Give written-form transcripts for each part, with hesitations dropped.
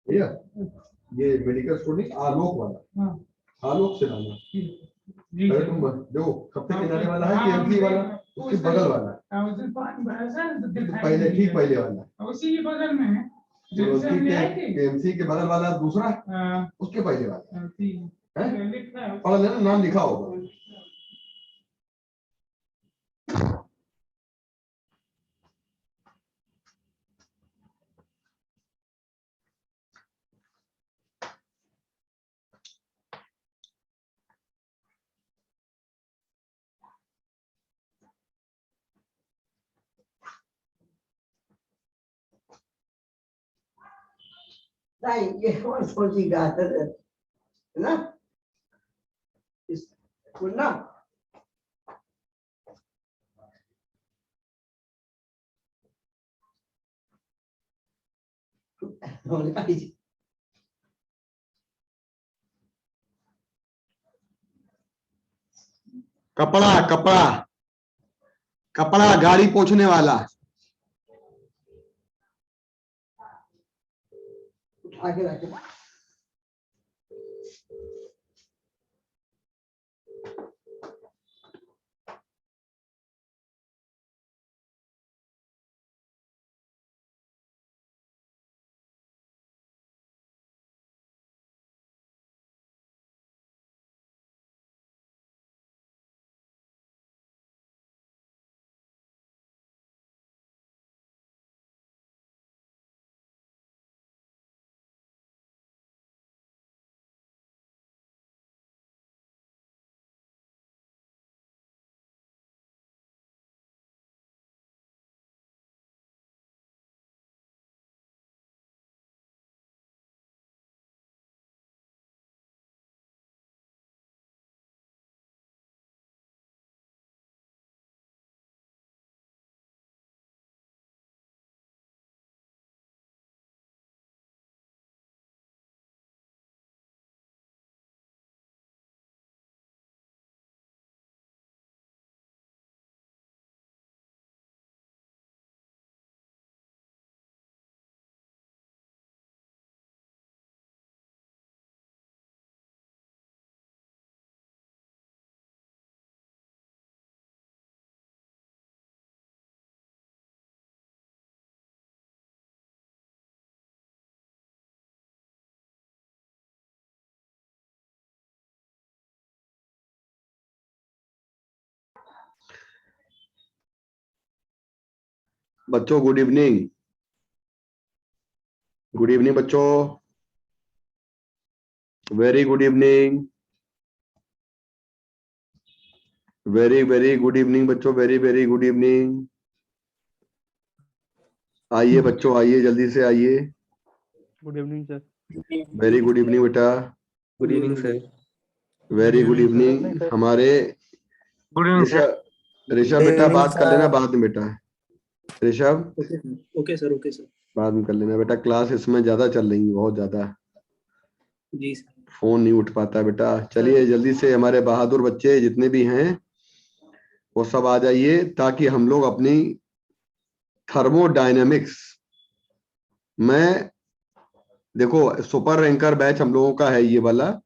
भैया ये medical store नहीं, आलोक वाला, आलोक से लाना। अरे तुम देखो खप्पे किनारे वाला है कि एमसी वाला, उसके बगल वाला, पहले ठीक पहले वाला उसी के बगल में है, एमसी के बगल वाला दूसरा, उसके पहले वाला है, पढ़ लेना, नाम लिखा होगा। नहीं ये और सोची गाता है ना इस कुन्ना कपड़ा कपड़ा कपड़ा, गाड़ी पोंछने वाला, आगे रखे बच्चों गुड इवनिंग, गुड इवनिंग बच्चों, very good evening, very very good evening बच्चों, वेरी वेरी गुड इवनिंग। आइए बच्चों, आइए जल्दी से आइए। Good evening sir. Very good evening बेटा, good evening sir. Very good evening. हमारे गुड इवनिंग सर। ऋषभ बेटा बात कर लेना बाद में बेटा, Rishabh okay sir, okay sir. बाद में कर लेना बेटा, क्लास इसमें ज्यादा चल रही है, बहुत ज्यादा, जी सर। फोन नहीं उठ पाता बेटा। चलिए जल्दी से हमारे बहादुर बच्चे जितने भी हैं वो सब आ जाइए, ताकि हम लोग अपनी थर्मोडायनेमिक्स में, देखो सुपर रैंकर बैच हम लोगों का है ये वाला,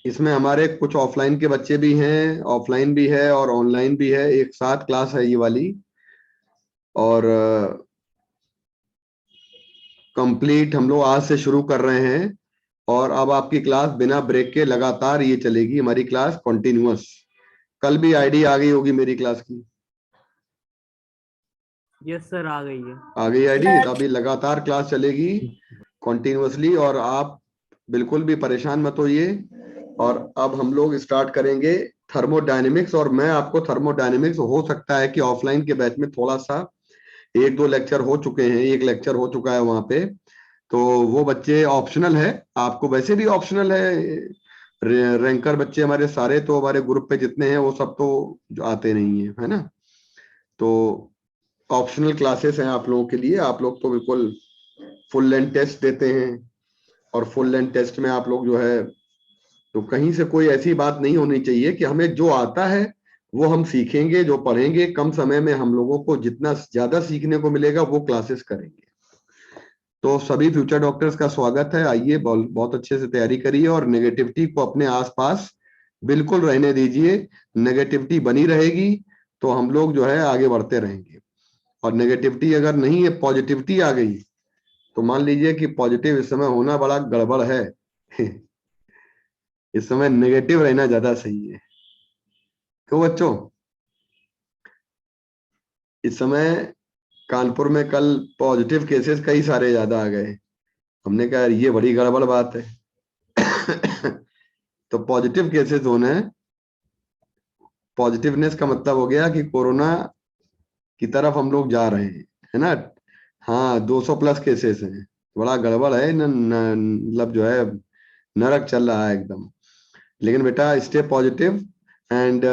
इसमें हमारे कुछ ऑफलाइन के बच्चे भी हैं, ऑफलाइन भी है और ऑनलाइन भी है, एक साथ क्लास है ये वाली, और कंप्लीट हम लोग आज से शुरू कर रहे हैं। और अब आपकी क्लास बिना ब्रेक के लगातार ये चलेगी, हमारी क्लास कॉन्टिन्यूअस। कल भी आईडी आ गई होगी मेरी क्लास की? यस सर, आ गई है। आ गई आईडी? तो अभी लगातार क्लास चलेगी कॉन्टिन्यूअसली, और आप बिल्कुल भी परेशान मत होइए। और अब हम लोग स्टार्ट करेंगे थर्मोडायनेमिक्स, और मैं आपको थर्मोडायनेमिक्स, हो सकता है कि ऑफलाइन के बैच में थोड़ा सा एक दो लेक्चर हो चुके हैं, एक लेक्चर हो चुका है वहां पे, तो वो बच्चे ऑप्शनल है, आपको वैसे भी ऑप्शनल है। रैंकर बच्चे हमारे सारे तो हमारे ग्रुप पे जितने हैं वो सब तो जो आते नहीं है, है ना, तो ऑप्शनल क्लासेस हैं आप लोगों के लिए। आप लोग तो बिल्कुल फुल लेंथ टेस्ट देते हैं, और फुल लेंथ टेस्ट में आप लोग जो है तो कहीं से कोई ऐसी बात नहीं होनी चाहिए कि हमें जो आता है वो हम सीखेंगे, जो पढ़ेंगे कम समय में हम लोगों को जितना ज्यादा सीखने को मिलेगा वो क्लासेस करेंगे। तो सभी फ्यूचर डॉक्टर्स का स्वागत है। आइए, बहुत अच्छे से तैयारी करिए और नेगेटिविटी को अपने आसपास बिल्कुल रहने दीजिए। नेगेटिविटी बनी रहेगी तो हम लोग जो है आगे बढ़ते रहेंगे। और नेगेटिविटी अगर नहीं है, पॉजिटिविटी आ गई, तो मान लीजिए कि पॉजिटिव इस समय होना बड़ा गड़बड़ है। इस समय नेगेटिव रहना ज्यादा सही है। क्यों बच्चों? इस समय कानपुर में कल पॉजिटिव केसेस कई सारे ज्यादा आ गए। हमने कहा यार ये बड़ी गड़बड़ बात है। तो पॉजिटिव केसेस होने, पॉजिटिवनेस का मतलब हो गया कि कोरोना की तरफ हम लोग जा रहे हैं, है ना। हाँ, 200 प्लस केसेस हैं। बड़ा गड़बड़ है मतलब जो है नरक चल रहा है एकदम। लेकिन बेटा स्टे पॉजिटिव एंड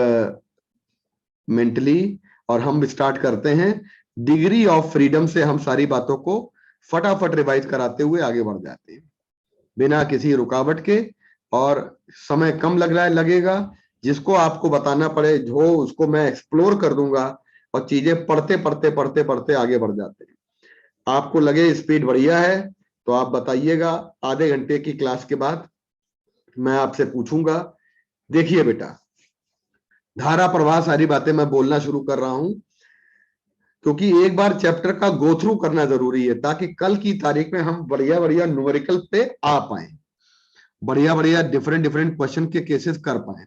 मेंटली। और हम स्टार्ट करते हैं डिग्री ऑफ फ्रीडम से। हम सारी बातों को फटाफट रिवाइज कराते हुए आगे बढ़ जाते हैं बिना किसी रुकावट के। और समय कम लग रहा है, लगेगा। जिसको आपको बताना पड़े जो उसको मैं एक्सप्लोर कर दूंगा और चीजें पढ़ते पढ़ते पढ़ते पढ़ते आगे बढ़ जाते हैं। आपको लगे स्पीड बढ़िया है तो आप बताइएगा। आधे घंटे की क्लास के बाद मैं आपसे पूछूंगा। देखिए बेटा, धारा प्रवाह सारी बातें मैं बोलना शुरू कर रहा हूं क्योंकि एक बार चैप्टर का गो थ्रू करना जरूरी है ताकि कल की तारीख में हम बढ़िया बढ़िया न्यूमेरिकल पे आ पाए, बढ़िया बढ़िया डिफरेंट डिफरेंट क्वेश्चन के केसेस कर पाए।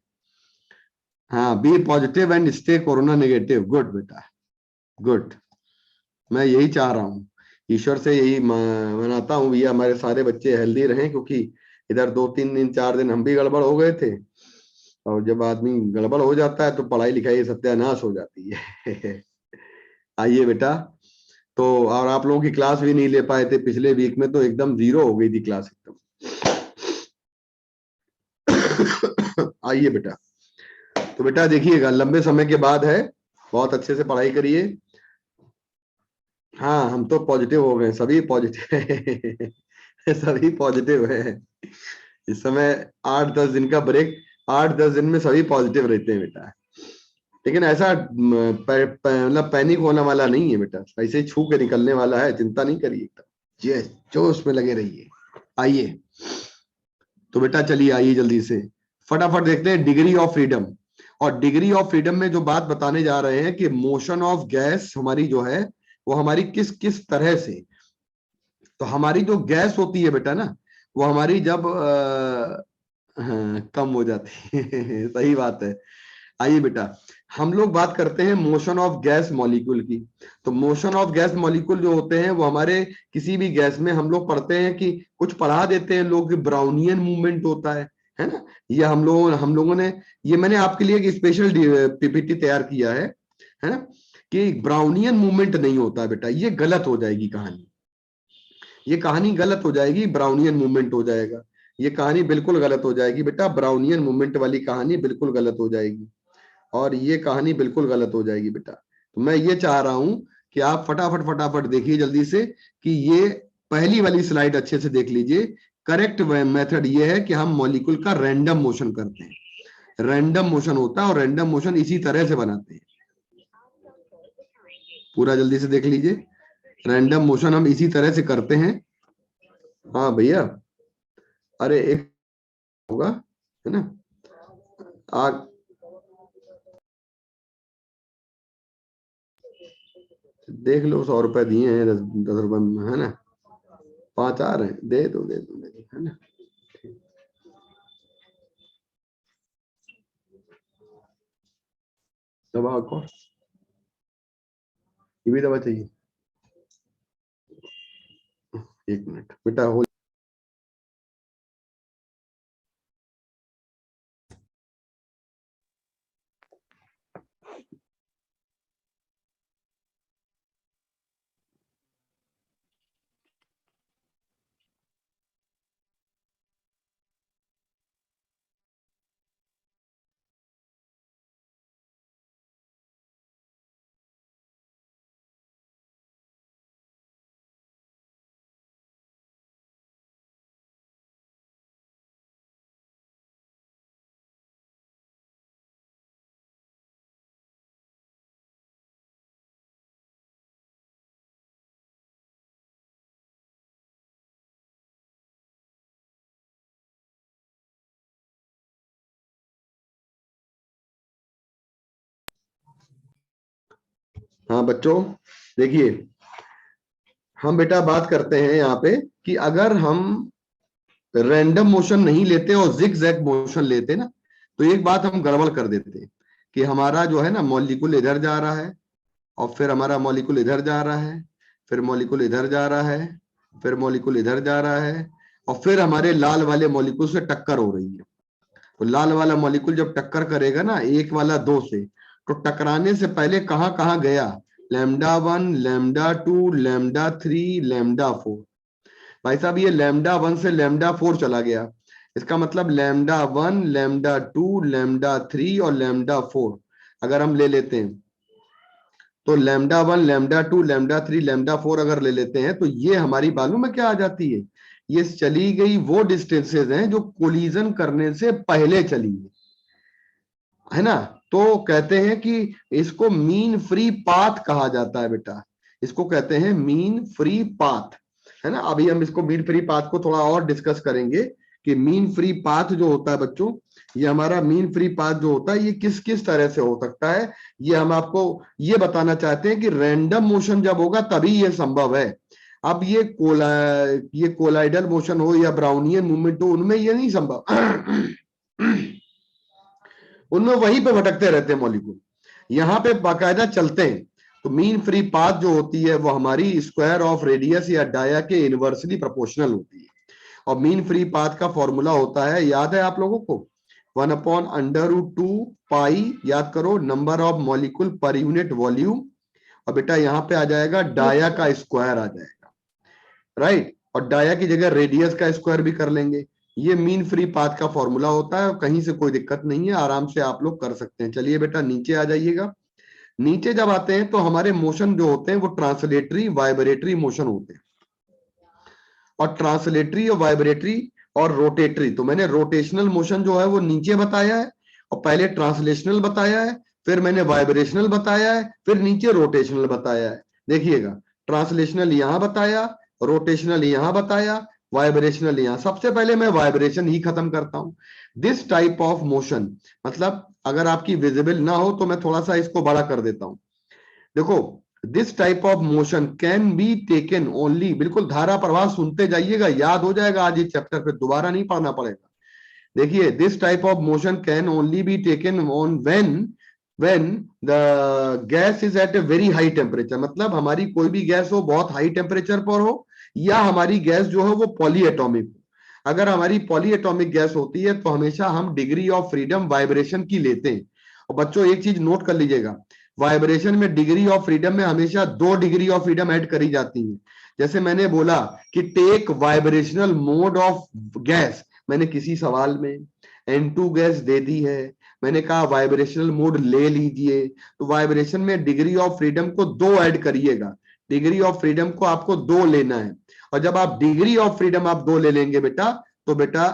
हाँ, be positive and stay corona negative. Good बेटा, गुड। मैं यही चाह रहा हूँ, ईश्वर से यही मनाता हूँ भैया हमारे सारे बच्चे हेल्दी रहें। क्योंकि इधर 2-3 दिन 4 दिन हम भी गड़बड़ हो गए थे। और जब आदमी गड़बड़ हो जाता है तो पढ़ाई लिखाई सत्यानाश हो जाती है। आइए बेटा। तो और आप लोगों की क्लास भी नहीं ले पाए थे पिछले वीक में, तो एकदम जीरो हो गई थी क्लास एकदम। आइए बेटा। तो बेटा देखिएगा, लंबे समय के बाद है, बहुत अच्छे से पढ़ाई करिए। हाँ, हम तो पॉजिटिव हो गए, सभी पॉजिटिव। सभी पॉजिटिव है इस समय। 8-10 दिन का ब्रेक, 8-10 दिन में सभी पॉजिटिव रहते हैं बेटा। लेकिन ऐसा मतलब पैनिक होने वाला नहीं है बेटा, ऐसे ही छू के निकलने वाला है, चिंता नहीं करिए एकदम। ये जो उसमें लगे रहिए। आइए तो बेटा, चलिए आइए जल्दी से फटाफट देखते हैं डिग्री ऑफ फ्रीडम। और डिग्री ऑफ फ्रीडम में जो बात बताने जा रहे हैं कि मोशन ऑफ गैस हमारी जो है वो हमारी किस किस तरह से। तो हमारी जो गैस होती है बेटा ना, वो हमारी जब हाँ, कम हो जाती है। सही बात है। आइए बेटा, हम लोग बात करते हैं मोशन ऑफ गैस मॉलिक्यूल की। तो मोशन ऑफ गैस मॉलिक्यूल जो होते हैं वो हमारे किसी भी गैस में हम लोग पढ़ते हैं कि कुछ पढ़ा देते हैं लोग, ब्राउनियन मूवमेंट होता है ना। ये हम लोगों ने, ये मैंने आपके लिए एक स्पेशल पीपीटी तैयार किया है ना, कि ब्राउनियन मूवमेंट नहीं होता है बेटा। ये गलत हो जाएगी कहानी, ये कहानी गलत हो जाएगी, ब्राउनियन मूवमेंट हो जाएगा। ये कहानी बिल्कुल गलत हो जाएगी बेटा, ब्राउनियन मूवमेंट वाली कहानी बिल्कुल गलत हो जाएगी। और ये कहानी बिल्कुल गलत हो जाएगी बेटा। तो मैं ये चाह रहा हूं कि आप फटाफट फटाफट देखिए जल्दी से कि ये पहली वाली स्लाइड अच्छे से देख लीजिए। करेक्ट मेथड ये है कि हम मॉलिक्यूल का रैंडम मोशन करते हैं। रैंडम मोशन होता है और रैंडम मोशन इसी तरह से बनाते हैं। पूरा जल्दी से देख लीजिए, रैंडम मोशन हम इसी तरह से करते हैं। हाँ भैया, अरे एक होगा, है ना। आ, देख लो, 100 रुपए दिए हैं, 10-10 रुपए में, है ना। 5 आ रहे हैं, दे दो, है ना। दवा को, ये भी दवा चाहिए। 1 मिनट बेटा, हो हाँ बच्चों देखिए, हम बेटा बात करते हैं यहाँ पे कि अगर हम रैंडम मोशन नहीं लेते और जिग जैग मोशन लेते ना, तो एक बात हम गड़बड़ कर देते हैं कि हमारा जो है ना मॉलिक्यूल इधर जा रहा है, और फिर हमारा मॉलिक्यूल इधर जा रहा है, फिर मॉलिक्यूल इधर जा रहा है, फिर मॉलिक्यूल इधर जा रहा है, और फिर हमारे लाल वाले मॉलिक्यूल से टक्कर हो रही है। तो लाल वाला मॉलिक्यूल जब टक्कर करेगा ना एक वाला दो से, तो टकराने से पहले कहां कहां गया, λ1, λ2, λ3, λ4। भाई साहब ये λ1 से λ4 चला गया, इसका मतलब λ1, λ2, λ3 और λ4 अगर हम ले लेते हैं, तो λ1, λ2, λ3, λ4 अगर ले लेते हैं, तो ये हमारी मालूम है क्या आ जाती है, ये चली गई वो डिस्टेंसेज हैं जो कोलिजन करने से पहले चली है ना। तो कहते हैं कि इसको मीन फ्री पाथ कहा जाता है बेटा, इसको कहते हैं मीन फ्री पाथ, है ना। अभी हम इसको मीन फ्री पाथ को थोड़ा और डिस्कस करेंगे कि मीन फ्री पाथ जो होता है बच्चों, ये हमारा मीन फ्री पाथ जो होता है ये किस किस तरह से हो सकता है, ये हम आपको ये बताना चाहते हैं कि रैंडम मोशन जब होगा तभी ये संभव है। अब ये कोलाइडल मोशन हो या ब्राउनियन मूवमेंट हो, उनमें ये नहीं संभव उनमें वहीं पे भटकते रहते हैं मॉलिक्यूल, यहाँ पे बाकायदा चलते हैं। तो मीन फ्री पाथ जो होती है वो हमारी स्क्वायर ऑफ रेडियस या डाया के इनवर्सली प्रोपोर्शनल होती है। और मीन फ्री पाथ का फॉर्मूला होता है, याद है आप लोगों को, 1/√2 पाई, याद करो, number of molecule per unit volume, और बेटा यहाँ पे आ जाएगा डाया का स्क्वायर आ जाएगा, राइट। और डाया की जगह रेडियस का स्क्वायर भी कर लेंगे। ये मीन फ्री पाथ का फॉर्मूला होता है, कहीं से कोई दिक्कत नहीं है, आराम से आप लोग कर सकते हैं। चलिए बेटा नीचे आ जाइएगा। नीचे जब आते हैं तो हमारे मोशन जो होते हैं वो ट्रांसलेटरी वाइब्रेटरी मोशन होते हैं, और ट्रांसलेटरी और वाइब्रेटरी और रोटेटरी, तो मैंने रोटेशनल मोशन जो है वो नीचे बताया है, और पहले ट्रांसलेशनल बताया है, फिर मैंने वाइब्रेशनल बताया है, फिर नीचे रोटेशनल बताया है। देखिएगा, ट्रांसलेशनल यहां बताया, रोटेशनल यहां बताया, वाइब्रेशनल यहां। सबसे पहले मैं वाइब्रेशन ही खत्म करता हूं। दिस टाइप ऑफ मोशन, मतलब अगर आपकी विजिबल ना हो तो मैं थोड़ा सा इसको बड़ा कर देता हूं। देखो, this type of motion can be taken only, बिल्कुल धारा प्रवाह सुनते जाइएगा, याद हो जाएगा आज इस चैप्टर पे, दोबारा नहीं पढ़ना पड़ेगा। देखिए, this type of motion can only be taken on when the gas is at a very high temperature, मतलब हमारी कोई भी गैस हो बहुत हाई टेम्परेचर पर हो, या हमारी गैस जो है वो पॉलीएटॉमिक हो। अगर हमारी पॉलीएटॉमिक गैस होती है तो हमेशा हम डिग्री ऑफ फ्रीडम वाइब्रेशन की लेते हैं। और बच्चों एक चीज नोट कर लीजिएगा, वाइब्रेशन में डिग्री ऑफ फ्रीडम में हमेशा 2 डिग्री ऑफ फ्रीडम ऐड करी जाती है। जैसे मैंने बोला कि take vibrational mode of gas, मैंने किसी सवाल में N2 गैस दे दी है, मैंने कहा वाइब्रेशनल मोड ले लीजिए, तो वाइब्रेशन में डिग्री ऑफ फ्रीडम को 2 ऐड करिएगा, डिग्री ऑफ फ्रीडम को आपको 2 लेना है। और जब आप डिग्री ऑफ फ्रीडम आप 2 ले लेंगे बेटा, तो बेटा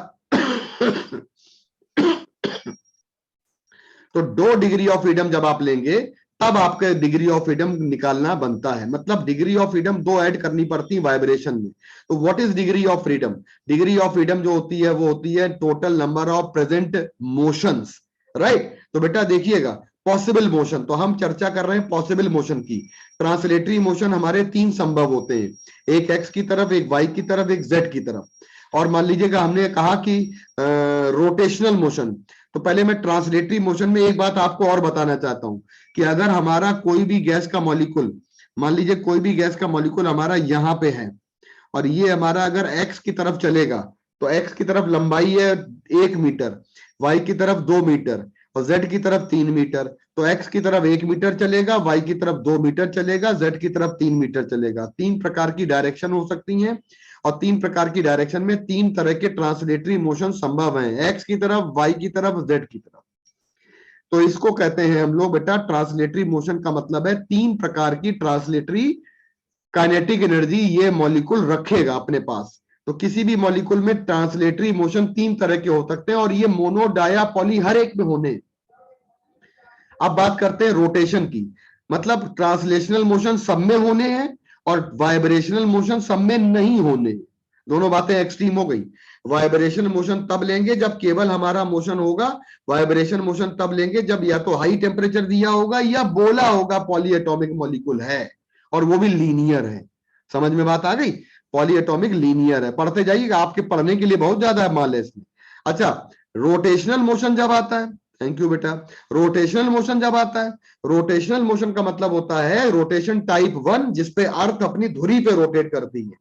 तो 2 डिग्री ऑफ फ्रीडम जब आप लेंगे तब आपके डिग्री ऑफ फ्रीडम निकालना बनता है, मतलब डिग्री ऑफ फ्रीडम 2 ऐड करनी पड़ती है वाइब्रेशन में। तो what is degree of freedom? Degree of freedom जो होती है वो होती है total number of present motions, right. तो बेटा देखिएगा, पॉसिबल मोशन, तो हम चर्चा कर रहे हैं पॉसिबल मोशन की। ट्रांसलेटरी मोशन हमारे 3 संभव होते हैं, एक एक्स की तरफ, एक वाई की तरफ, एक जेड की तरफ। और मान लीजिएगा हमने कहा कि रोटेशनल मोशन, तो पहले मैं ट्रांसलेटरी मोशन में एक बात आपको और बताना चाहता हूं कि अगर हमारा कोई भी गैस का मॉलिक्यूल, मान लीजिए कोई भी गैस का मॉलिक्यूल हमारा यहां पे है, और ये हमारा अगर एक्स की तरफ चलेगा, तो एक्स की तरफ लंबाई है 1 मीटर, वाई की तरफ 2 मीटर, और जेड की तरफ 3 मीटर। तो एक्स की तरफ 1 मीटर चलेगा, वाई की तरफ 2 मीटर चलेगा, जेड की तरफ 3 मीटर चलेगा। 3 प्रकार की डायरेक्शन हो सकती हैं, और 3 प्रकार की डायरेक्शन में 3 तरह के ट्रांसलेटरी मोशन संभव हैं, एक्स की तरफ, वाई की तरफ, जेड की तरफ। तो इसको कहते हैं हम लोग बेटा ट्रांसलेटरी मोशन, का मतलब है 3 प्रकार की ट्रांसलेटरी काइनेटिक एनर्जी ये मॉलिक्यूल रखेगा अपने पास। तो किसी भी मॉलिक्यूल में ट्रांसलेटरी मोशन 3 तरह के हो सकते हैं, और ये मोनो, डाया, पॉली हर एक में होने। अब बात करते हैं रोटेशन की, मतलब ट्रांसलेशनल मोशन सब में होने हैं और वाइब्रेशनल मोशन सब में नहीं होने, दोनों बातें एक्सट्रीम हो गई। वाइब्रेशन मोशन तब लेंगे जब केवल हमारा मोशन होगा, वाइब्रेशन मोशन तब लेंगे जब या तो हाई टेम्परेचर दिया होगा या बोला होगा पॉलीएटॉमिक मॉलिक्यूल है और वो भी लीनियर है। समझ में बात आ गई? पॉलीएटॉमिक लीनियर है, पढ़ते जाइएगा, आपके पढ़ने के लिए बहुत ज्यादा माल है इसमें। अच्छा, रोटेशनल मोशन जब आता है, थैंक यू बेटा, रोटेशनल मोशन जब आता है, रोटेशनल मोशन का मतलब होता है रोटेशन टाइप 1, जिसपे अर्थ अपनी धुरी पे रोटेट करती है,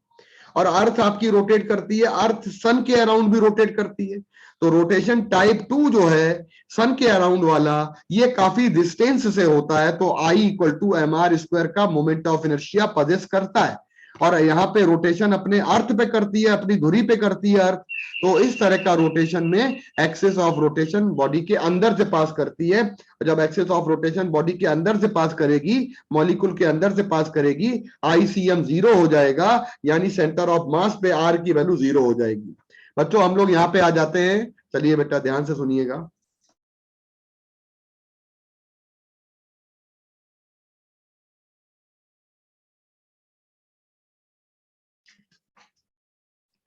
और अर्थ आपकी रोटेट करती है, अर्थ सन के अराउंड भी रोटेट करती है। तो रोटेशन टाइप 2 जो है सन के अराउंड वाला, ये काफी डिस्टेंस से होता है, तो I equal to M R square का मोमेंट ऑफ इनर्शिया पजेस करता है, और यहाँ पे रोटेशन अपने अर्थ पे करती है, अपनी धुरी पे करती है अर्थ। तो इस तरह का रोटेशन में एक्सिस ऑफ रोटेशन बॉडी के अंदर से पास करती है। जब एक्सिस ऑफ रोटेशन बॉडी के अंदर से पास करेगी, मॉलिक्यूल के अंदर से पास करेगी, आईसीएम 0 हो जाएगा, यानी सेंटर ऑफ मास पे आर की वैल्यू 0 हो जाएगी। बच्चों हम लोग यहाँ पे आ जाते हैं, चलिए बेटा ध्यान से सुनिएगा।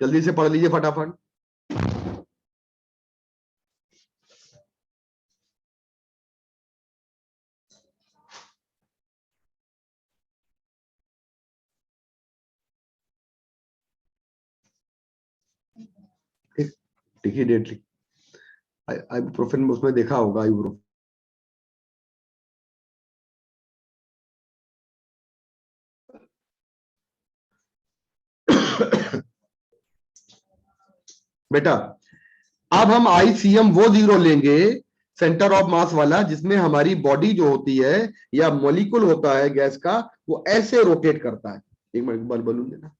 जल्दी से पढ़ लीजिए फटाफट। इमीडिएटली आइबुप्रोफेन उसमें देखा होगा, आइबुप्रोफेन बेटा अब हम आईसीएम वो 0 लेंगे, सेंटर ऑफ मास वाला, जिसमें हमारी बॉडी जो होती है या मॉलिक्यूल होता है गैस का, वो ऐसे रोटेट करता है। एक मिनट बलून देना।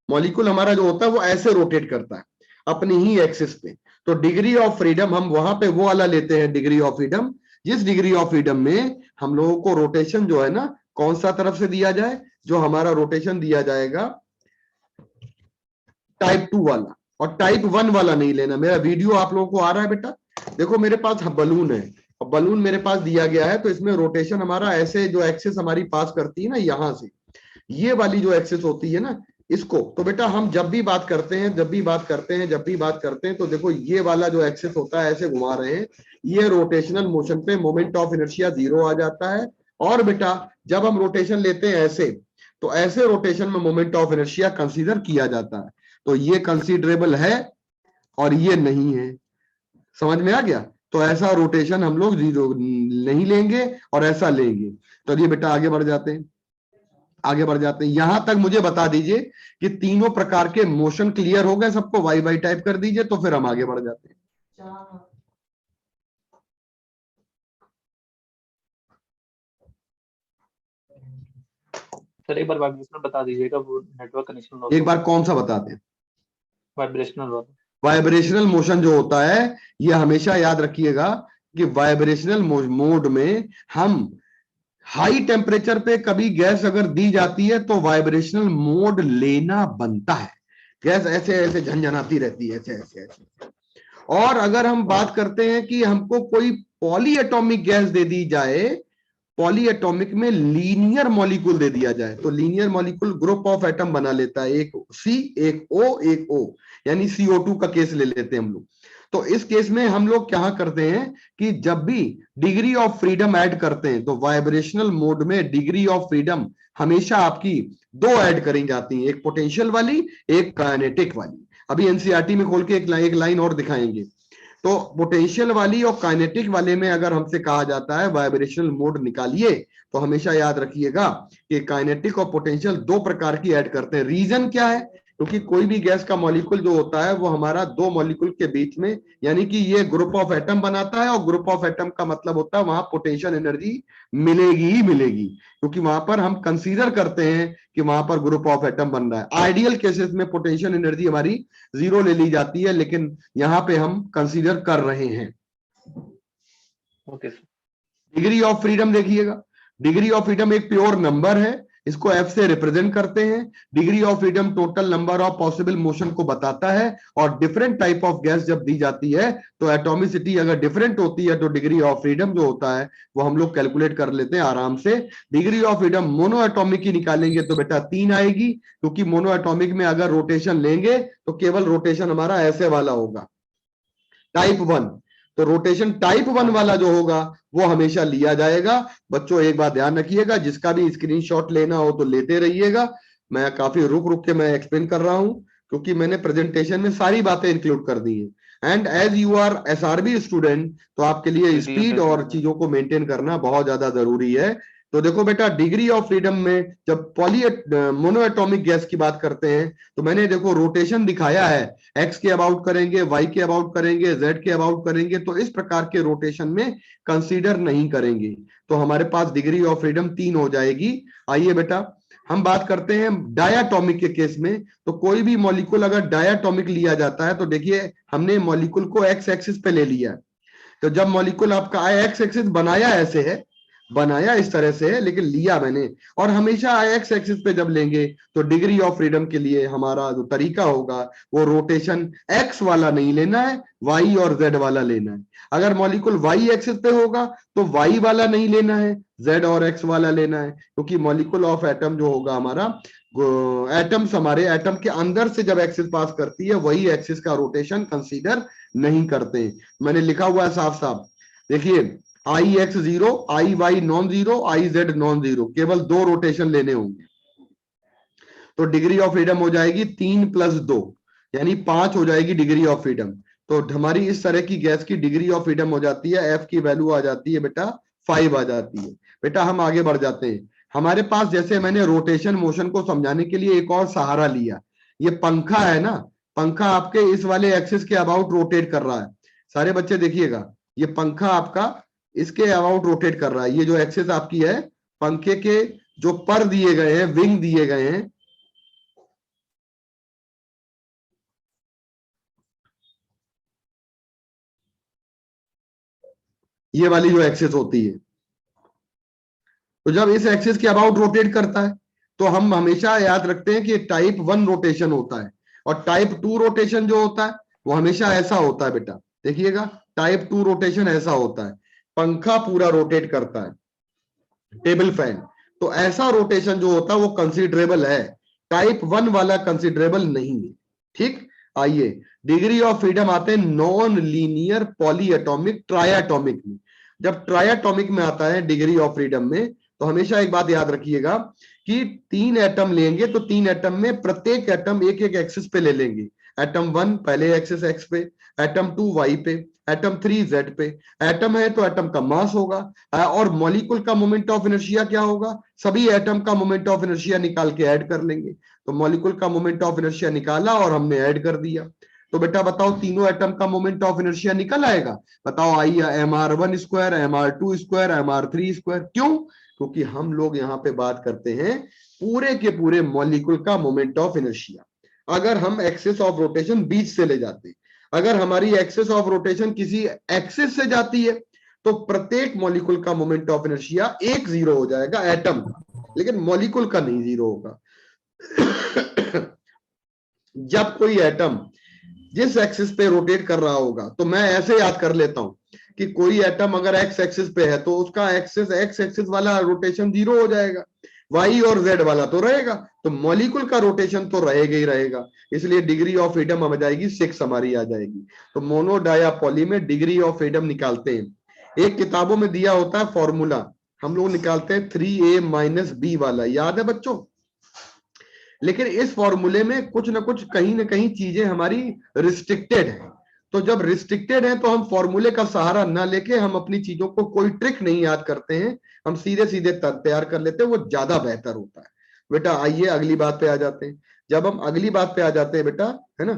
मॉलिक्यूल हमारा जो होता है वो ऐसे रोटेट करता है अपनी ही एक्सिस पे। तो डिग्री ऑफ फ्रीडम हम वहां पे वो वाला लेते हैं, डिग्री ऑफ फ्रीडम, जिस डिग्री ऑफ फ्रीडम में हम लोगों को रोटेशन जो है ना, कौन सा तरफ से दिया जाए, जो हमारा रोटेशन दिया जाएगा टाइप 2 वाला, और टाइप 1 वाला नहीं लेना। मेरा वीडियो आप लोगों को आ रहा है बेटा? देखो मेरे पास बलून है, और बलून मेरे पास दिया गया है, तो इसमें रोटेशन हमारा ऐसे जो एक्सिस हमारी पास करती है ना, यहां से ये वाली जो एक्सिस होती है ना, इसको। तो बेटा हम जब भी बात करते हैं तो देखो ये वाला जो एक्सिस होता है ऐसे घुमा रहे हैं, ये रोटेशनल मोशन पे मोमेंट ऑफ इनर्शिया 0 आ जाता है। और बेटा जब हम रोटेशन लेते हैं ऐसे, तो ऐसे रोटेशन में मोमेंट ऑफ इनर्शिया कंसीडर किया जाता है। तो ये कंसीडरेबल है और ये नहीं है। समझ में आ गया? तो ऐसा रोटेशन हम लोग 0 नहीं लेंगे और ऐसा लेंगे। तो ये बेटा आगे बढ़ जाते हैं, यहां तक मुझे बता दीजिए कि तीनों प्रकार के मोशन क्लियर हो गए सबको, वाई वाई टाइप कर दीजिए, तो फिर हम आगे बढ़ जाते हैं। सर एक बार वाइब्रेशनल बता दीजिएगा, वो नेटवर्क कनेक्शन एक बार कौन सा बताते हैं? वाइब्रेशनल वाला। वाइब्रेशनल मोशन जो होता है, ये हमेशा याद रखिएगा कि वाइब्रेशनल मोड में हम हाई टेम्परेचर पे कभी गैस अगर दी जाती है तो वाइब्रेशनल मोड लेना बनता है। गैस ऐसे ऐसे झंझनाती रहती है, ऐसे ऐसे ऐसे। और अगर हम बात करते हैं कि हमको कोई पॉलीएटॉमिक गैस दे दी जाए, पॉलीएटॉमिक में लीनियर मॉलिक्यूल दे दिया जाए, तो linear molecule group of atom बना लेता है, एक सी एक ओ एक ओ, यानी CO2 का केस ले लेते हैं हम लोग। तो इस केस में हम लोग क्या करते हैं कि जब भी डिग्री ऑफ फ्रीडम ऐड करते हैं, तो वाइब्रेशनल मोड में डिग्री ऑफ फ्रीडम हमेशा आपकी 2 ऐड करी जाती है, एक पोटेंशियल वाली, एक काइनेटिक वाली। अभी एनसीईआरटी में खोल के एक लाइन और दिखाएंगे। तो पोटेंशियल वाली और काइनेटिक वाले में अगर हमसे कहा जाता है वाइब्रेशनल मोड निकालिए, तो हमेशा याद रखिएगा कि काइनेटिक और पोटेंशियल 2 प्रकार की ऐड करते हैं। रीजन क्या है? क्योंकि कोई भी गैस का मॉलिक्यूल जो होता है वो हमारा 2 मॉलिक्यूल के बीच में, यानी कि ये ग्रुप ऑफ एटम बनाता है, और ग्रुप ऑफ एटम का मतलब होता है वहां पोटेंशियल एनर्जी मिलेगी ही मिलेगी, क्योंकि वहां पर हम कंसीडर करते हैं कि वहां पर ग्रुप ऑफ एटम बन रहा है। आइडियल केसेस में पोटेंशियल एनर्जी हमारी 0 ले ली जाती है, लेकिन यहां पे हम कंसीडर कर रहे हैं। Okay sir. Degree of freedom देखिएगा, डिग्री ऑफ फ्रीडम एक प्योर नंबर है इसको F से रिप्रेजेंट करते हैं। Degree of freedom total number of possible motion को बताता है, और डिफरेंट टाइप ऑफ गैस जब दी जाती है तो एटॉमिसिटी अगर डिफरेंट होती है तो डिग्री ऑफ फ्रीडम जो होता है वो हम लोग कैलकुलेट कर लेते हैं आराम से। Degree of freedom mono atomic की निकालेंगे तो बेटा 3 आएगी, क्योंकि मोनो एटॉमिक में अगर रोटेशन लेंगे तो केवल रोटेशन हमारा ऐसे वाला होगा, टाइप 1। तो रोटेशन टाइप 1 वाला जो होगा वो हमेशा लिया जाएगा। बच्चों एक बात ध्यान रखिएगा, जिसका भी स्क्रीनशॉट लेना हो तो लेते रहिएगा। मैं काफी रुक रुक के मैं एक्सप्लेन कर रहा हूं, क्योंकि मैंने प्रेजेंटेशन में सारी बातें इंक्लूड कर दी हैं। And as you are SRB student, तो आपके लिए स्पीड और चीजों को मेंटेन करना बहुत ज्यादा जरूरी है। तो देखो बेटा, डिग्री ऑफ फ्रीडम में जब मोनो एटॉमिक गैस की बात करते हैं तो मैंने देखो रोटेशन दिखाया है, एक्स के अबाउट करेंगे, वाई के अबाउट करेंगे, जेड के अबाउट करेंगे, तो इस प्रकार के रोटेशन में कंसीडर नहीं करेंगे। तो हमारे पास डिग्री ऑफ फ्रीडम 3 हो जाएगी। आइए बेटा हम बात करते हैं डायाटॉमिक के केस में। तो कोई भी मॉलिक्यूल अगर डायाटॉमिक लिया जाता है तो देखिए हमने मॉलिक्यूल को एक्स एक्सिस पे ले लिया। तो जब मॉलिक्यूल आपका एक्स एक्सिस बनाया ऐसे है, बनाया इस तरह से है, लेकिन लिया मैंने, और हमेशा एक्स एक्सिस पे जब लेंगे तो डिग्री ऑफ फ्रीडम के लिए हमारा जो तरीका होगा वो रोटेशन एक्स वाला नहीं लेना है, वाई और जेड वाला लेना है। अगर मॉलिक्यूल वाई एक्सिस पे होगा तो वाई वाला नहीं लेना है, जेड और एक्स वाला लेना है, क्योंकि मॉलिक्यूल ऑफ एटम जो होगा हमारा, एटम्स हमारे एटम के अंदर से जब एक्सिस पास करती है वही एक्सिस का रोटेशन कंसीडर नहीं करते। मैंने लिखा हुआ है साफ साफ, देखिए I X 0, I Y non zero, I Z non zero, केवल 2 रोटेशन लेने होंगे। तो डिग्री ऑफ फ्रीडम हो जाएगी 3 + 2 यानी 5 हो जाएगी डिग्री ऑफ फ्रीडम। तो हमारी इस तरह की गैस की डिग्री ऑफ फ्रीडम हो जाती है, एफ की वैल्यू आ जाती है बेटा 5 आ जाती है। बेटा हम आगे बढ़ जाते हैं। हमारे पास जैसे मैंने रोटेशन मोशन को समझाने के लिए एक और सहारा लिया, ये पंखा है ना, पंखा आपके इस वाले एक्सिस के अबाउट रोटेट कर रहा है। सारे बच्चे देखिएगा, ये पंखा आपका इसके अबाउट रोटेट कर रहा है। ये जो एक्सिस आपकी है, पंखे के जो पर दिए गए हैं, विंग दिए गए हैं, ये वाली जो एक्सिस होती है, तो जब इस एक्सिस के अबाउट रोटेट करता है तो हम हमेशा याद रखते हैं कि टाइप 1 रोटेशन होता है, और टाइप 2 रोटेशन जो होता है वो हमेशा ऐसा होता है बेटा। देखिएगा टाइप 2 रोटेशन ऐसा होता है, पंखा पूरा रोटेट करता है, टेबल फैन, तो ऐसा रोटेशन जो होता है वो कंसिडरेबल है। टाइप 1 वाला कंसिडरेबल नहीं है। ठीक, आइए डिग्री ऑफ फ्रीडम आते हैं नॉन लीनियर पॉलीएटॉमिक ट्रायाटॉमिक में। जब ट्रायाटॉमिक में आता है डिग्री ऑफ फ्रीडम में, तो हमेशा एक बात याद रखिएगा कि 3 एटम लेंगे तो 3 एटम में प्रत्येक एटम एक एक एक्सिस पे ले लेंगे। एटम 1 पहले एक्सिस एक्स पे, एटम 2 वाई पे, एटम 3 जेड पे। एटम है तो एटम का मास होगा, और मॉलिक्यूल का मोमेंट ऑफ इनर्शिया क्या होगा, सभी एटम का मोमेंट ऑफ इनर्शिया निकाल के ऐड कर लेंगे। तो मॉलिक्यूल का मोमेंट ऑफ इनर्शिया निकाला और हमने ऐड कर दिया। तो बेटा बताओ तीनों एटम का मोमेंट ऑफ इनर्शिया निकल आएगा। बताओ आइए, mr1 square, mr2 square, mr3 square. क्यों? क्योंकि हम लोग यहाँ पे बात करते हैं पूरे के पूरे मॉलिक्यूल का मोमेंट ऑफ इनर्शिया। अगर हम एक्सिस ऑफ रोटेशन बीच से ले जाते हैं, अगर हमारी एक्सिस ऑफ रोटेशन किसी एक्सिस से जाती है तो प्रत्येक मॉलिक्यूल का मोमेंट ऑफ इनर्शिया 1 0 हो जाएगा एटम का, लेकिन मॉलिक्यूल का नहीं 0 होगा। जब कोई एटम जिस एक्सिस पे रोटेट कर रहा होगा, तो मैं ऐसे याद कर लेता हूं कि कोई एटम अगर एक्स एक्सिस पे है तो उसका एक्सिस एक्स एक्सिस वाला रोटेशन 0 हो जाएगा, वाई और जेड वाला तो रहेगा, तो मॉलिक्यूल का रोटेशन तो रहेगा ही रहेगा। इसलिए डिग्री ऑफ फ्रीडम आ जाएगी 6 हमारी आ जाएगी। तो मोनो डाया पॉली में डिग्री ऑफ फ्रीडम निकालते हैं। एक किताबों में दिया होता है फॉर्मूला, हम लोग निकालते हैं 3a - b वाला, याद है बच्चों? लेकिन इस फॉर्मूले में कुछ ना कुछ कहीं ना कहीं चीजें हमारी रिस्ट्रिक्टेड है। तो जब रिस्ट्रिक्टेड है तो हम फॉर्मूले का सहारा ना लेके हम अपनी चीजों को कोई ट्रिक नहीं याद करते हैं, हम सीधे सीधे तैयार कर लेते हैं, वो ज्यादा बेहतर होता है। बेटा आइए अगली बात पे आ जाते हैं। जब हम अगली बात पे आ जाते हैं बेटा, है ना,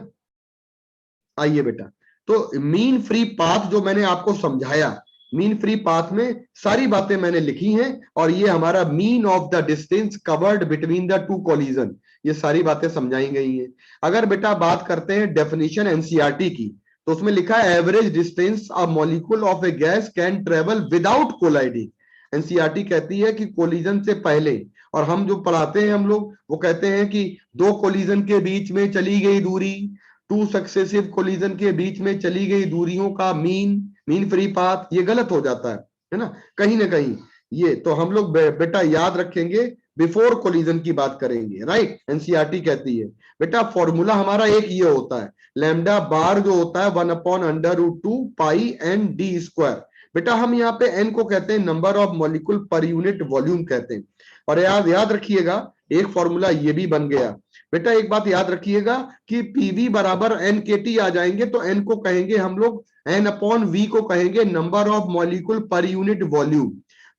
आइए बेटा, तो मीन फ्री पाथ जो मैंने आपको समझाया, मीन फ्री पाथ में सारी बातें मैंने लिखी हैं, और ये हमारा mean of the distance covered between the 2 collision, ये सारी बातें समझाई गई हैं। अगर बेटा बात करते हैं डेफिनेशन एनसीईआरटी की, तो उसमें लिखा है average distance a molecule of A gas can travel without colliding. NCERT कहती है कि कोलिजन से पहले और हम जो पढ़ाते हैं हम लोग वो कहते हैं कि दो कोलिजन के बीच में चली गई दूरी, टू सक्सेसिव कोलिजन के बीच में चली गई दूरियों का मीन फ्री पाथ, ये गलत हो जाता है ना कहीं ना कहीं। ये तो हम लोग बेटा याद रखेंगे, बिफोर कोलिजन की बात करेंगे, राइट। एनसीईआरटी कहती है बेटा फॉर्मूला हमारा एक ये होता है, लैम्डा बार जो होता है 1/√2 पाई एन डी स्क्वायर। बेटा हम यहाँ पे एन को कहते हैं number of molecule per unit volume कहते हैं। और याद रखिएगा एक फॉर्मूला ये भी बन गया बेटा। एक बात याद रखिएगा कि पीवी बराबर एन के टी आ जाएंगे तो एन को कहेंगे हम लोग, एन अपॉन वी को कहेंगे number of molecule per unit volume.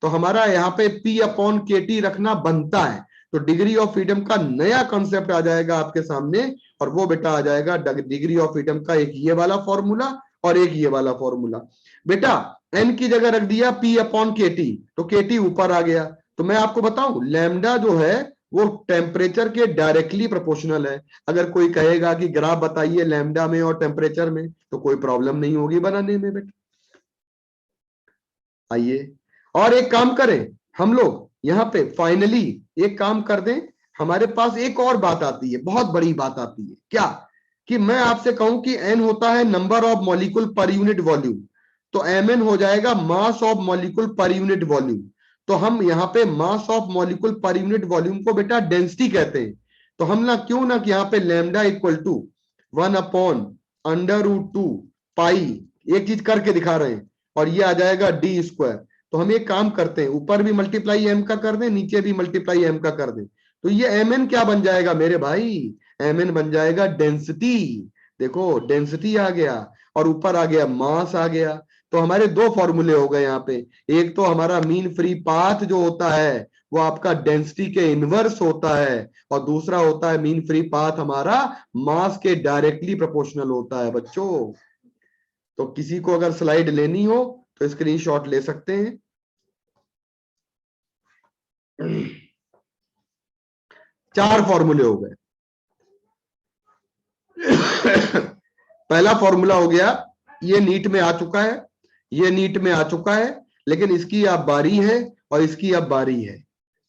तो हमारा यहाँ पे पी अपॉन के टी रखना बनता है। तो डिग्री ऑफ फ्रीडम का नया कॉन्सेप्ट आ जाएगा आपके सामने, और वो बेटा आ जाएगा डिग्री ऑफ फ्रीडम का एक ये वाला फॉर्मूला और एक ये वाला फॉर्मूला। बेटा एन की जगह रख दिया पी अपॉन के टी, तो के टी ऊपर आ गया। तो मैं आपको बताऊं लैम्डा जो है वो टेम्परेचर के डायरेक्टली प्रोपोर्शनल है। अगर कोई कहेगा कि ग्राफ बताइए लैम्डा में और टेम्परेचर में, तो कोई प्रॉब्लम नहीं होगी बनाने में बेटा। आइए और एक काम करें हम लोग यहाँ पे फाइनली एक काम कर दें, हमारे पास एक और बात आती है, बहुत बड़ी बात आती है। क्या कि मैं आपसे कहूं कि एन होता है number of molecule per unit volume, तो mn हो जाएगा mass of molecule per unit volume. तो हम यहाँ पे mass of molecule per unit volume को बेटा डेंसिटी कहते हैं। तो हम ना क्यों ना कि यहाँ पे लैम्डा इक्वल टू 1/√2 पाई, एक चीज करके दिखा रहे हैं, और ये आ जाएगा डी स्क्वायर। तो हम एक काम करते हैं, ऊपर भी मल्टीप्लाई एम का कर दें, नीचे भी मल्टीप्लाई एम का कर दें, तो ये mn क्या बन जाएगा मेरे भाई, mn बन जाएगा डेंसिटी। देखो डेंसिटी आ गया और ऊपर आ गया मास आ गया। तो हमारे दो फॉर्मूले हो गए यहाँ पे, एक तो हमारा मीन फ्री पाथ जो होता है वो आपका डेंसिटी के इनवर्स होता है, और दूसरा होता है मीन फ्री पाथ हमारा मास के डायरेक्टली प्रोपोर्शनल होता है बच्चों। तो किसी को अगर स्लाइड लेनी हो तो स्क्रीनशॉट ले सकते हैं। चार फॉर्मूले हो गए। पहला फॉर्मूला हो गया, ये नीट में आ चुका है, ये नीट में आ चुका है, लेकिन इसकी अब बारी है और इसकी अब बारी है।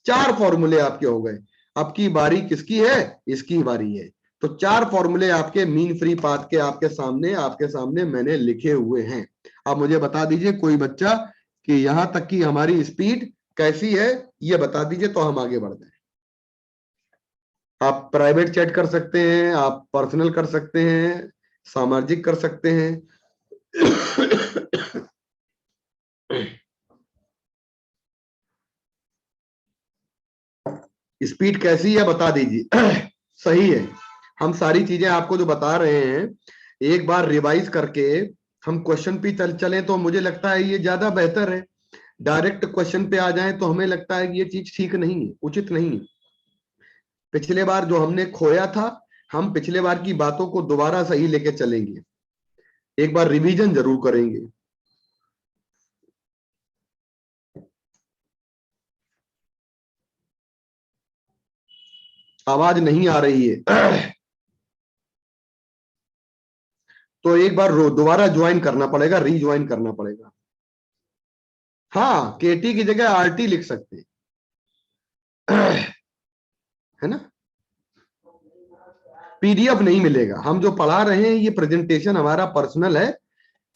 चार फॉर्मूले आपके हो गए। अब की बारी किसकी है, इसकी बारी है। तो चार फॉर्मूले आपके मीन फ्री पाथ के आपके सामने मैंने लिखे हुए हैं। अब मुझे बता दीजिए कोई बच्चा कि यहां तक की हमारी स्पीड कैसी है, ये बता दीजिए तो हम आगे बढ़ जाए। आप प्राइवेट चैट कर सकते हैं, आप पर्सनल कर सकते हैं, सामाजिक कर सकते हैं। स्पीड कैसी है बता दीजिए। सही है, हम सारी चीजें आपको जो बता रहे हैं एक बार रिवाइज करके हम क्वेश्चन पे चलें तो मुझे लगता है ये ज्यादा बेहतर है। डायरेक्ट क्वेश्चन पे आ जाएं तो हमें लगता है कि ये चीज ठीक नहीं है, उचित नहीं है। पिछले बार जो हमने खोया था, हम पिछले बार की बातों को दोबारा सही लेके चलेंगे, एक बार रिवीजन जरूर करेंगे। आवाज नहीं आ रही है तो एक बार दोबारा ज्वाइन करना पड़ेगा, रीज्वाइन करना पड़ेगा। हाँ केटी की जगह आरटी लिख सकते हैं, है ना। पीडीएफ नहीं मिलेगा, हम जो पढ़ा रहे हैं ये प्रेजेंटेशन हमारा पर्सनल है,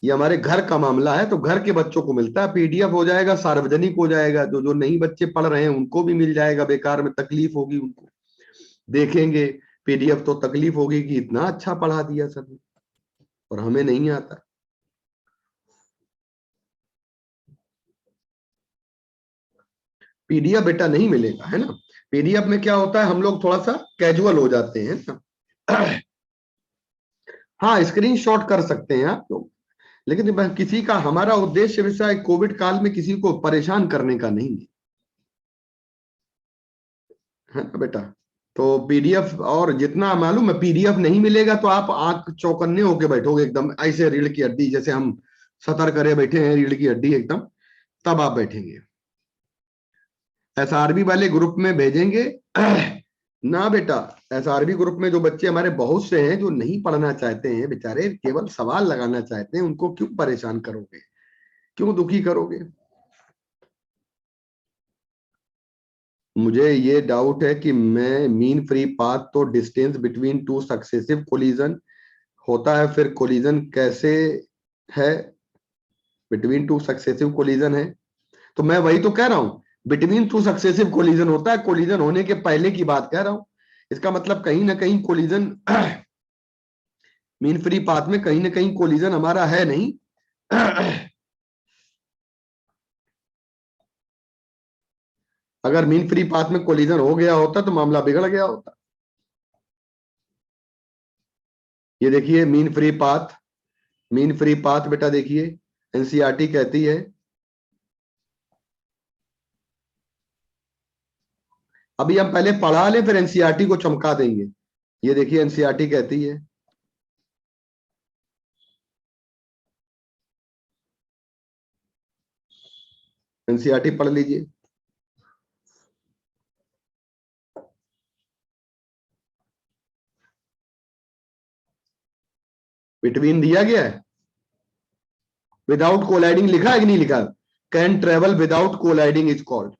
ये हमारे घर का मामला है, तो घर के बच्चों को मिलता है। पीडीएफ हो जाएगा, सार्वजनिक हो जाएगा, जो जो नहीं बच्चे पढ़ रहे हैं उनको भी मिल जाएगा, बेकार में तकलीफ होगी उनको, देखेंगे पीडीएफ तो तकलीफ होगी कि इतना अच्छा पढ़ा दिया सर ने और हमें नहीं आता। पीडीएफ बेटा नहीं मिलेगा, है ना। पीडीएफ में क्या होता है, हम लोग थोड़ा सा कैजुअल हो जाते हैं ना। हाँ स्क्रीनशॉट कर सकते हैं आप लोग, लेकिन किसी का, हमारा उद्देश्य विषय कोविड काल में किसी को परेशान करने का नहीं है ना बेटा। तो पीडीएफ, और जितना मालूम है पीडीएफ नहीं मिलेगा तो आप आंख चौकन्ने होके बैठोगे एकदम ऐसे, रीढ़ की हड्डी जैसे हम सतर करे बैठे हैं, रीढ़ की हड्डी एकदम, तब आप बैठेंगे। एसआरबी वाले ग्रुप में भेजेंगे ना बेटा। एसआरबी ग्रुप में जो बच्चे हमारे बहुत से हैं जो नहीं पढ़ना चाहते हैं बेचारे, केवल सवाल लगाना चाहते हैं, उनको क्यों परेशान करोगे, क्यों दुखी करोगे। मुझे ये डाउट है कि मैं मीन फ्री पाथ तो distance between two successive collision होता है, फिर कोलिजन कैसे है, बिटवीन टू सक्सेसिव कोलिजन है। तो मैं वही तो कह रहा हूं, बिटवीन टू सक्सेसिव कोलिजन होता है, कोलिजन होने के पहले की बात कह रहा हूं। इसका मतलब कहीं ना कहीं कोलिजन मीन फ्री पाथ में कहीं ना कहीं कोलिजन हमारा है नहीं। अगर मीन फ्री पाथ में कोलिजन हो गया होता तो मामला बिगड़ गया होता। ये देखिए मीन फ्री पाथ बेटा देखिए एनसीईआरटी कहती है, अभी हम पहले पढ़ा लें फिर एनसीईआरटी को चमका देंगे। ये देखिए एनसीईआरटी कहती है, एनसीईआरटी पढ़ लीजिए। बिटवीन दिया गया है, विदाउट कोलाइडिंग लिखा है कि नहीं लिखा? Can travel without colliding is called.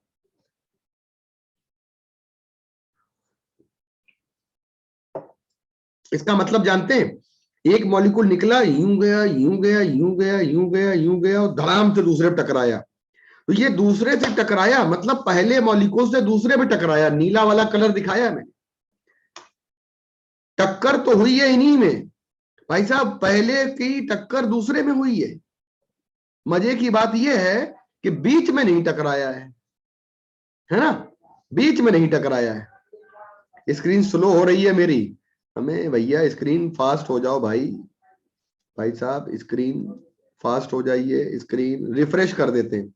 इसका मतलब जानते हैं, एक मॉलिक्यूल निकला, यूं गया यूं गया यूं गया यूं गया यूं गया और धड़ाम से दूसरे पे टकराया। तो ये दूसरे से टकराया मतलब पहले मॉलिक्यूल से दूसरे पे टकराया। नीला वाला कलर दिखाया मैंने, टक्कर तो हुई है इन्हीं में भाई साहब, पहले की टक्कर दूसरे में हुई है। मजे की बात यह है कि बीच में नहीं टकराया है ना, बीच में नहीं टकराया है। स्क्रीन स्लो हो रही है मेरी, हमें भैया स्क्रीन फास्ट हो जाओ भाई, भाई साहब स्क्रीन फास्ट हो जाइए, स्क्रीन रिफ्रेश कर देते हैं।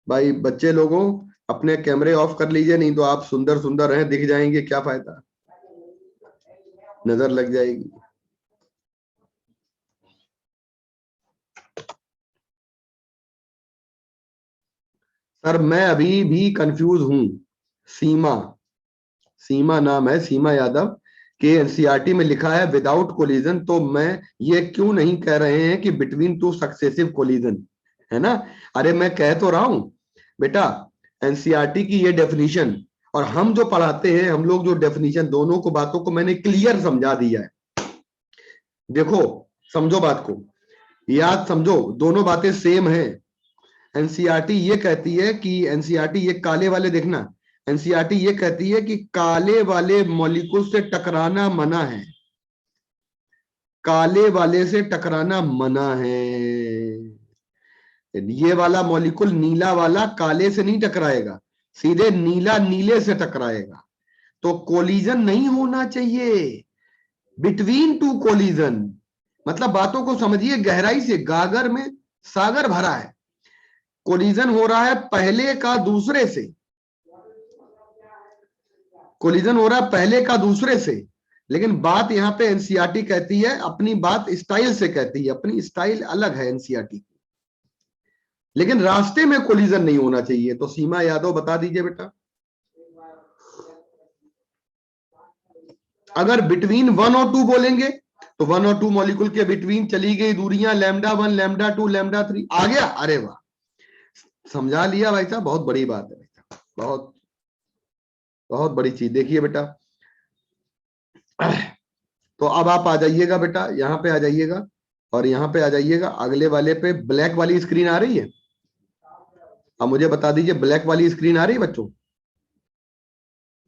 भाई बच्चे लोगों अपने कैमरे ऑफ कर लीजिए, नहीं तो आप सुंदर सुंदर हैं दिख जाएंगे, क्या फायदा, नजर लग जाएगी। सर मैं अभी भी कंफ्यूज हूं। सीमा नाम है, सीमा यादव के एनसीईआरटी में लिखा है विदाउट कोलिजन, तो मैं ये क्यों नहीं कह रहे हैं कि बिटवीन टू सक्सेसिव कोलिजन, है ना? अरे मैं कह तो रहा हूं बेटा, एनसीईआरटी की ये डेफिनेशन और हम जो पढ़ाते हैं हम लोग जो डेफिनेशन, दोनों को बातों को मैंने क्लियर समझा दिया है। देखो समझो बात को, याद समझो, दोनों बातें सेम है। एनसीईआरटी ये कहती है कि एनसीईआरटी ये काले वाले देखना, एनसीईआरटी ये कहती है कि काले वाले मॉलिक्यूल से टकराना मना है, काले वाले से टकराना मना है। ये वाला मॉलिक्यूल नीला वाला काले से नहीं टकराएगा, सीधे नीला नीले से टकराएगा। तो कोलिजन नहीं होना चाहिए, बिटवीन टू कोलिजन। मतलब बातों को समझिए गहराई से, गागर में सागर भरा है, कोलिजन हो रहा है पहले का दूसरे से, कोलिजन हो रहा है पहले का दूसरे से। लेकिन बात यहां पे एनसीईआरटी कहती है, अपनी बात स्टाइल से कहती है, अपनी स्टाइल अलग है एनसीईआरटी की, लेकिन रास्ते में कोलिजन नहीं होना चाहिए। तो सीमा यादव बता दीजिए बेटा, अगर बिटवीन 1 और 2 बोलेंगे तो 1 और 2 मॉलिक्यूल के बिटवीन चली गई दूरियां λ1 λ2 λ3 आ गया। अरे वाह, समझा लिया भाई साहब, बहुत बड़ी बात है बेटा, बहुत बहुत बड़ी चीज। देखिए बेटा, तो अब आप आ जाइएगा बेटा, यहां पे आ जाइएगा और यहां पे आ जाइएगा, अगले वाले पे ब्लैक वाली स्क्रीन आ रही है। अब मुझे बता दीजिए ब्लैक वाली स्क्रीन आ रही है बच्चों,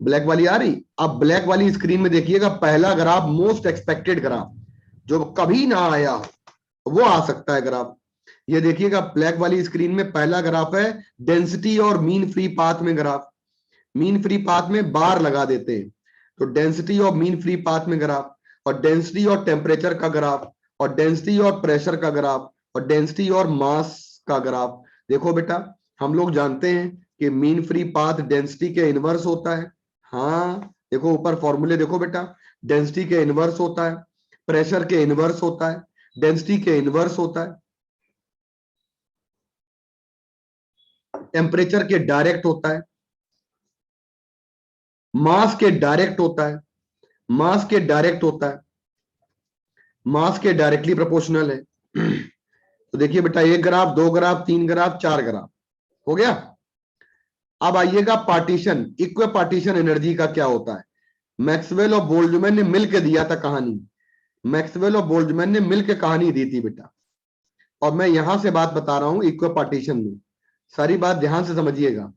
ब्लैक वाली आ रही? अब ब्लैक वाली स्क्रीन में देखिएगा, पहला ग्राफ मोस्ट एक्सपेक्टेड ग्राफ जो कभी ना आया हो वो आ सकता है ग्राफ। ये देखिएगा ब्लैक वाली स्क्रीन में पहला ग्राफ है डेंसिटी और मीन फ्री पाथ में ग्राफ। मीन फ्री पाथ में बार लगा देते हैं, तो डेंसिटी और मीन फ्री पाथ में ग्राफ, और डेंसिटी और टेम्परेचर का ग्राफ, और डेंसिटी और प्रेशर का ग्राफ, और डेंसिटी और मास का ग्राफ। देखो बेटा, हम लोग जानते हैं कि मीन फ्री पाथ डेंसिटी के इनवर्स होता है। हाँ देखो ऊपर फॉर्मूले देखो बेटा, डेंसिटी के इनवर्स होता है, प्रेशर के इनवर्स होता है, डेंसिटी के इनवर्स होता है, टेम्परेचर के डायरेक्ट होता है, मास के डायरेक्ट होता है, मास के डायरेक्ट होता है, मास के डायरेक्टली प्रोपोर्शनल है। तो देखिए बेटा, 1 ग्राफ 2 ग्राफ 3 ग्राफ 4 ग्राफ हो गया। अब आइएगा पार्टीशन, इक्वे पार्टीशन एनर्जी का क्या होता है। मैक्सवेल और बोल्ट्जमैन ने मिलकर दिया था कहानी, मैक्सवेल और बोल्ट्जमैन ने मिलकर कहानी दी थी बेटा, और मैं यहां से बात बता रहा हूं इक्वे पार्टीशन में, सारी बात ध्यान से समझिएगा।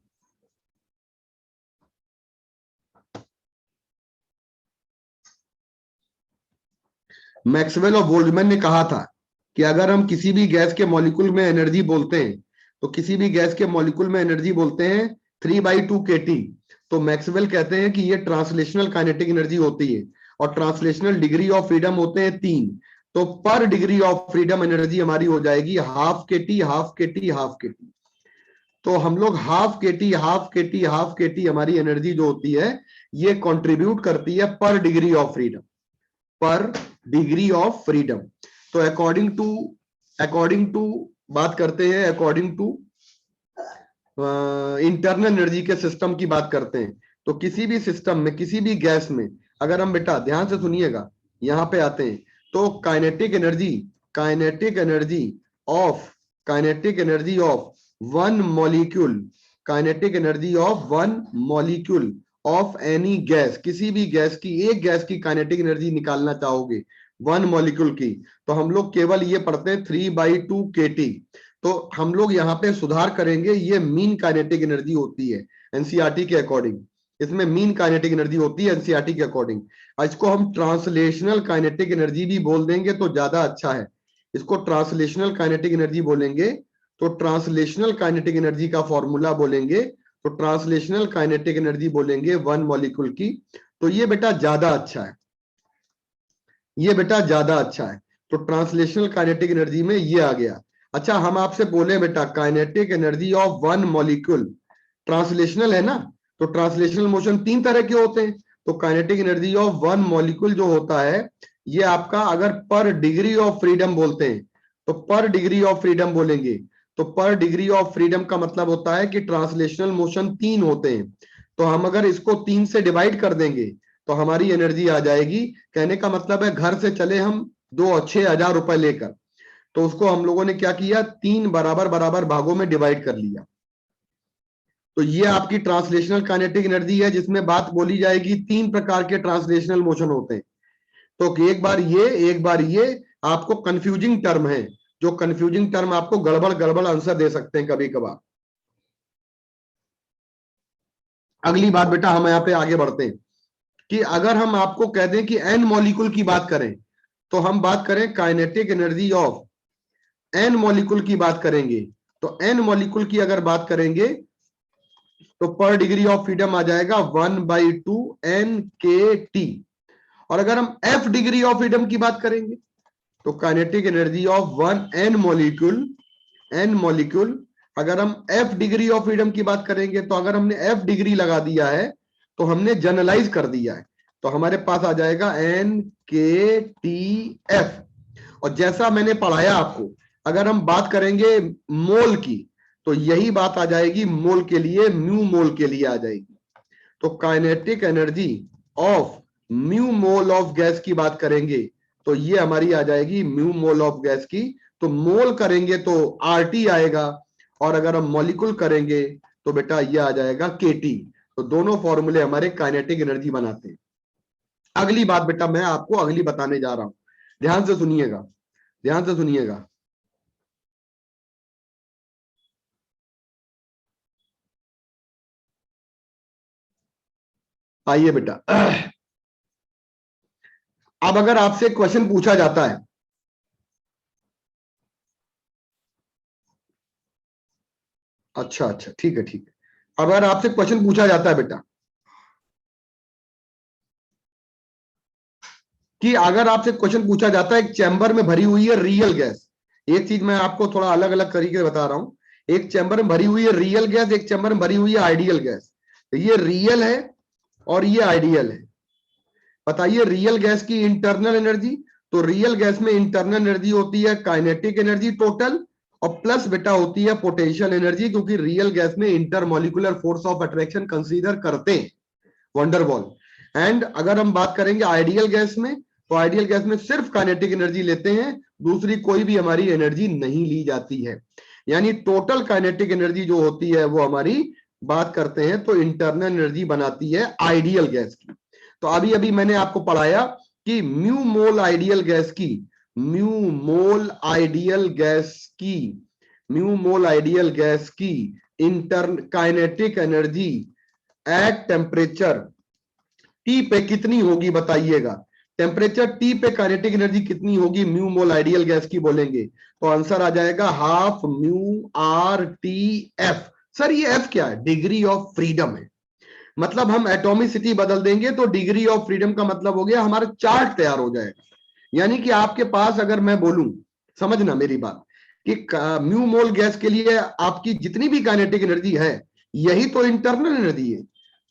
मैक्सवेल और बोल्ट्जमैन ने कहा था कि अगर हम किसी भी गैस के मॉलिक्यूल में एनर्जी बोलते हैं, तो किसी भी गैस के मॉलिक्यूल में एनर्जी बोलते हैं 3/2 kT, तो मैक्सवेल कहते हैं कि ये ट्रांसलेशनल काइनेटिक एनर्जी होती है, और ट्रांसलेशनल डिग्री ऑफ फ्रीडम होते हैं 3, तो पर डिग्री ऑफ फ्रीडम एनर्जी हमारी हो जाएगी half kT, half kT, half kT। तो हम लोग half kT, half kT, half kT हमारी एनर्जी जो होती है ये कंट्रीब्यूट करती है पर डिग्री ऑफ फ्रीडम, पर डिग्री ऑफ फ्रीडम। तो अकॉर्डिंग टू बात करते हैं, अकॉर्डिंग टू इंटरनल एनर्जी के सिस्टम की बात करते हैं, तो किसी भी सिस्टम में, किसी भी गैस में, अगर हम बेटा ध्यान से सुनिएगा, यहां पे आते हैं, तो kinetic energy of one molecule, kinetic energy of one molecule of any gas, किसी भी गैस की, एक गैस की काइनेटिक एनर्जी निकालना चाहोगे वन मॉलिक्यूल की, तो हम लोग केवल ये पढ़ते हैं 3/2 kT। तो हम लोग यहाँ पे सुधार करेंगे, ये मीन काइनेटिक एनर्जी होती है एनसीईआरटी के अकॉर्डिंग, इसमें मीन काइनेटिक एनर्जी होती है एनसीईआरटी के अकॉर्डिंग। इसको हम ट्रांसलेशनल काइनेटिक एनर्जी भी बोल देंगे तो ज्यादा अच्छा है, इसको ट्रांसलेशनल काइनेटिक एनर्जी बोलेंगे, तो ट्रांसलेशनल काइनेटिक एनर्जी का फॉर्मूला बोलेंगे, तो ट्रांसलेशनल काइनेटिक एनर्जी बोलेंगे वन मॉलिक्यूल की, तो ये बेटा ज्यादा अच्छा है, ये बेटा ज्यादा अच्छा है। तो ट्रांसलेशनल काइनेटिक एनर्जी में ये आ गया। अच्छा, हम आपसे बोले बेटा kinetic energy of one molecule, translational है ना, तो ट्रांसलेशनल मोशन 3 तरह के होते हैं, तो kinetic energy of one molecule जो होता है ये आपका, अगर पर डिग्री ऑफ फ्रीडम बोलते हैं तो पर डिग्री ऑफ फ्रीडम बोलेंगे, तो पर डिग्री ऑफ फ्रीडम का मतलब होता है कि ट्रांसलेशनल मोशन 3 होते हैं, तो हम अगर इसको 3 से डिवाइड कर देंगे तो हमारी एनर्जी आ जाएगी, कहने का मतलब है घर से चले हम 6,000 रुपए लेकर, तो उसको हम लोगों ने क्या किया, 3 बराबर बराबर भागों में डिवाइड कर लिया, तो ये आपकी ट्रांसलेशनल काइनेटिक एनर्जी है, जिसमें बात बोली जाएगी 3 प्रकार के ट्रांसलेशनल मोशन होते हैं। तो एक बार ये आपको कंफ्यूजिंग टर्म है, जो कंफ्यूजिंग टर्म आपको गड़बड़ गड़बड़ आंसर दे सकते हैं कभी कभार। अगली बात बेटा, हम यहाँ पे आगे बढ़ते हैं कि अगर हम आपको कह दें कि एन मॉलिक्यूल की बात करें, तो हम बात करें kinetic energy of an molecule की बात करेंगे, तो एन मॉलिक्यूल की अगर बात करेंगे तो पर डिग्री ऑफ फ्रीडम आ जाएगा 1/2 NKT। और अगर हम एफ डिग्री ऑफ फ्रीडम की बात करेंगे तो kinetic energy of one an molecule, अगर हम एफ डिग्री ऑफ फ्रीडम की बात करेंगे, तो अगर हमने एफ डिग्री लगा दिया है तो हमने जनरलाइज कर दिया है, तो हमारे पास आ जाएगा NKTF। और जैसा मैंने पढ़ाया आपको, अगर हम बात करेंगे मोल की, तो यही बात आ जाएगी मोल के लिए, म्यू मोल के लिए आ जाएगी। तो kinetic energy of mu mole of gas की बात करेंगे तो ये हमारी आ जाएगी म्यू मोल ऑफ गैस की, तो मोल करेंगे तो RT आएगा, और अगर हम मॉलिक्यूल करेंगे तो बेटा ये आ जाएगा KT। तो दोनों फॉर्मूले हमारे काइनेटिक एनर्जी बनाते हैं। अगली बात बेटा मैं आपको अगली बताने जा रहा हूं, ध्यान से सुनिएगा, ध्यान से सुनिएगा। आइए बेटा, अब अगर आपसे क्वेश्चन पूछा जाता है, अच्छा अच्छा ठीक है ठीक है, अगर आपसे क्वेश्चन पूछा जाता है बेटा कि अगर आपसे क्वेश्चन पूछा जाता है एक चैम्बर में भरी हुई है रियल गैस, एक चीज मैं आपको थोड़ा अलग अलग तरीके से बता रहा हूं, एक चैम्बर में भरी हुई है रियल गैस, एक चैम्बर में भरी हुई है आइडियल गैस, तो ये रियल है और ये आइडियल है। बताइए रियल गैस की इंटरनल एनर्जी, तो रियल गैस में इंटरनल एनर्जी होती है काइनेटिक एनर्जी टोटल, और प्लस बेटा होती है पोटेंशियल एनर्जी, क्योंकि रियल गैस में intermolecular force of attraction consider करते हैं, वंडरबॉल। एंड अगर हम बात करेंगे आइडियल गैस में, तो आइडियल गैस में सिर्फ काइनेटिक एनर्जी लेते हैं, दूसरी कोई भी हमारी एनर्जी नहीं ली जाती है, यानी टोटल काइनेटिक एनर्जी जो होती है वो हमारी बात करते हैं तो इंटरनल एनर्जी बनाती है आइडियल गैस की। तो अभी अभी मैंने आपको पढ़ाया कि म्यू मोल आइडियल गैस की, म्यू मोल आइडियल गैस की, म्यू मोल आइडियल गैस की internal kinetic energy at temperature T पे कितनी होगी बताइएगा। टेम्परेचर टी पे काइनेटिक एनर्जी कितनी होगी म्यू मोल आइडियल गैस की बोलेंगे तो आंसर आ जाएगा half mu R T F. Sir ये एफ क्या है? डिग्री ऑफ फ्रीडम है। मतलब हम एटॉमिसिटी बदल देंगे तो डिग्री ऑफ फ्रीडम का मतलब हो गया हमारा चार्ट तैयार हो जाएगा। यानी कि आपके पास अगर मैं बोलूं, समझना मेरी बात, कि म्यू मोल गैस के लिए आपकी जितनी भी काइनेटिक एनर्जी है यही तो इंटरनल एनर्जी है।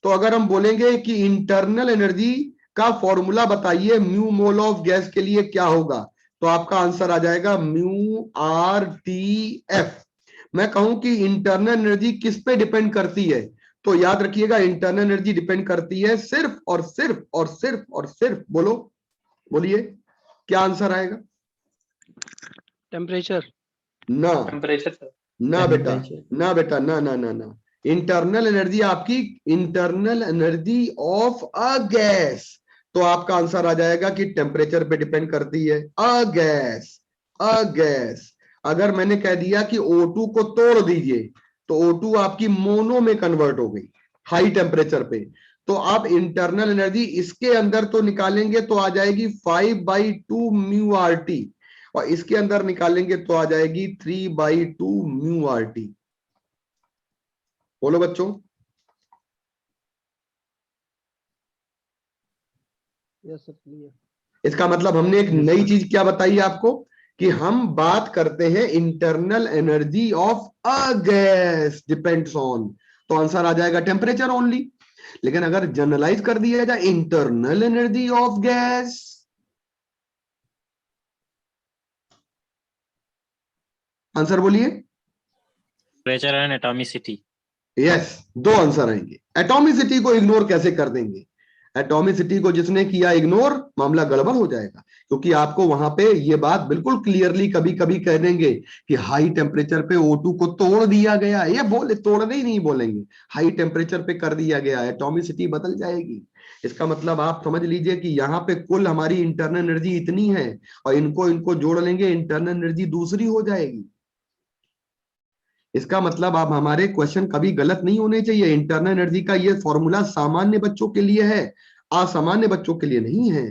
तो अगर हम बोलेंगे कि इंटरनल एनर्जी का फॉर्मूला बताइए म्यू मोल ऑफ गैस के लिए क्या होगा, तो आपका आंसर आ जाएगा म्यू आर टी एफ। मैं कहूं कि इंटरनल एनर्जी किस पे डिपेंड करती है, तो याद रखिएगा इंटरनल एनर्जी डिपेंड करती है सिर्फ और सिर्फ और सिर्फ और सिर्फ, बोलो बोलिए क्या आंसर आएगा? टेम्परेचर। ना टेम्परेचर सर। ना बेटा, Temperature. ना बेटा, ना ना ना ना। इंटरनल एनर्जी आपकी internal energy of a gas, तो आपका आंसर आ जाएगा कि टेम्परेचर पे डिपेंड करती है अ गैस, अ गैस। अगर मैंने कह दिया कि O2 को तोड़ दीजिए तो O2 आपकी मोनो में कन्वर्ट हो गई हाई टेम्परेचर पे। तो आप इंटरनल एनर्जी इसके अंदर तो निकालेंगे तो आ जाएगी 5/2 म्यू आर टी, और इसके अंदर निकालेंगे तो आ जाएगी 3/2 म्यू आर टी। बोलो बच्चों। Yes sir, clear. इसका मतलब हमने एक नई चीज क्या बताई आपको कि हम बात करते हैं internal energy of a gas depends on, तो आंसर आ जाएगा टेम्परेचर ओनली। लेकिन अगर जनरलाइज कर दिया जाए internal energy of gas, answer बोलिए। Temperature and atomicity. यस, दो आंसर आएंगे। एटॉमिसिटी को इग्नोर कैसे कर देंगे? एटॉमिसिटी को जिसने किया इग्नोर, मामला गड़बड़ हो जाएगा, क्योंकि आपको वहां पे ये बात बिल्कुल क्लियरली कभी कभी कह देंगे कि हाई टेम्परेचर पे O2 को तोड़ दिया गया। ये बोले तोड़ने ही नहीं बोलेंगे, हाई टेम्परेचर पे कर दिया गया, एटॉमिसिटी बदल जाएगी। इसका मतलब आप समझ लीजिए कि यहाँ पे कुल हमारी इंटरनल एनर्जी इतनी है और इनको इनको जोड़ लेंगे इंटरनल एनर्जी दूसरी हो जाएगी। इसका मतलब आप हमारे क्वेश्चन कभी गलत नहीं होने चाहिए। इंटरनल एनर्जी का ये फॉर्मूला सामान्य बच्चों के लिए है, असामान्य बच्चों के लिए नहीं है।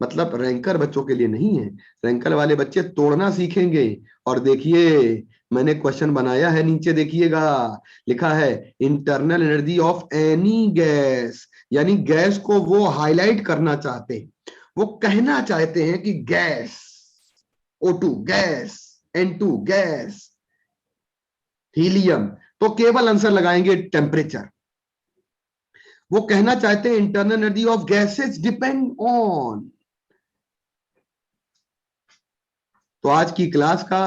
मतलब रैंकर बच्चों के लिए नहीं है। रैंकर वाले बच्चे तोड़ना सीखेंगे। और देखिए मैंने क्वेश्चन बनाया है, नीचे देखिएगा लिखा है internal energy of any gas, यानी गैस को वो हाईलाइट करना चाहते हैं, वो कहना चाहते हैं कि gas O2 gas, N2 gas, helium, तो केवल आंसर लगाएंगे टेम्परेचर। वो कहना चाहते हैं internal energy of gases depend on. तो आज की क्लास का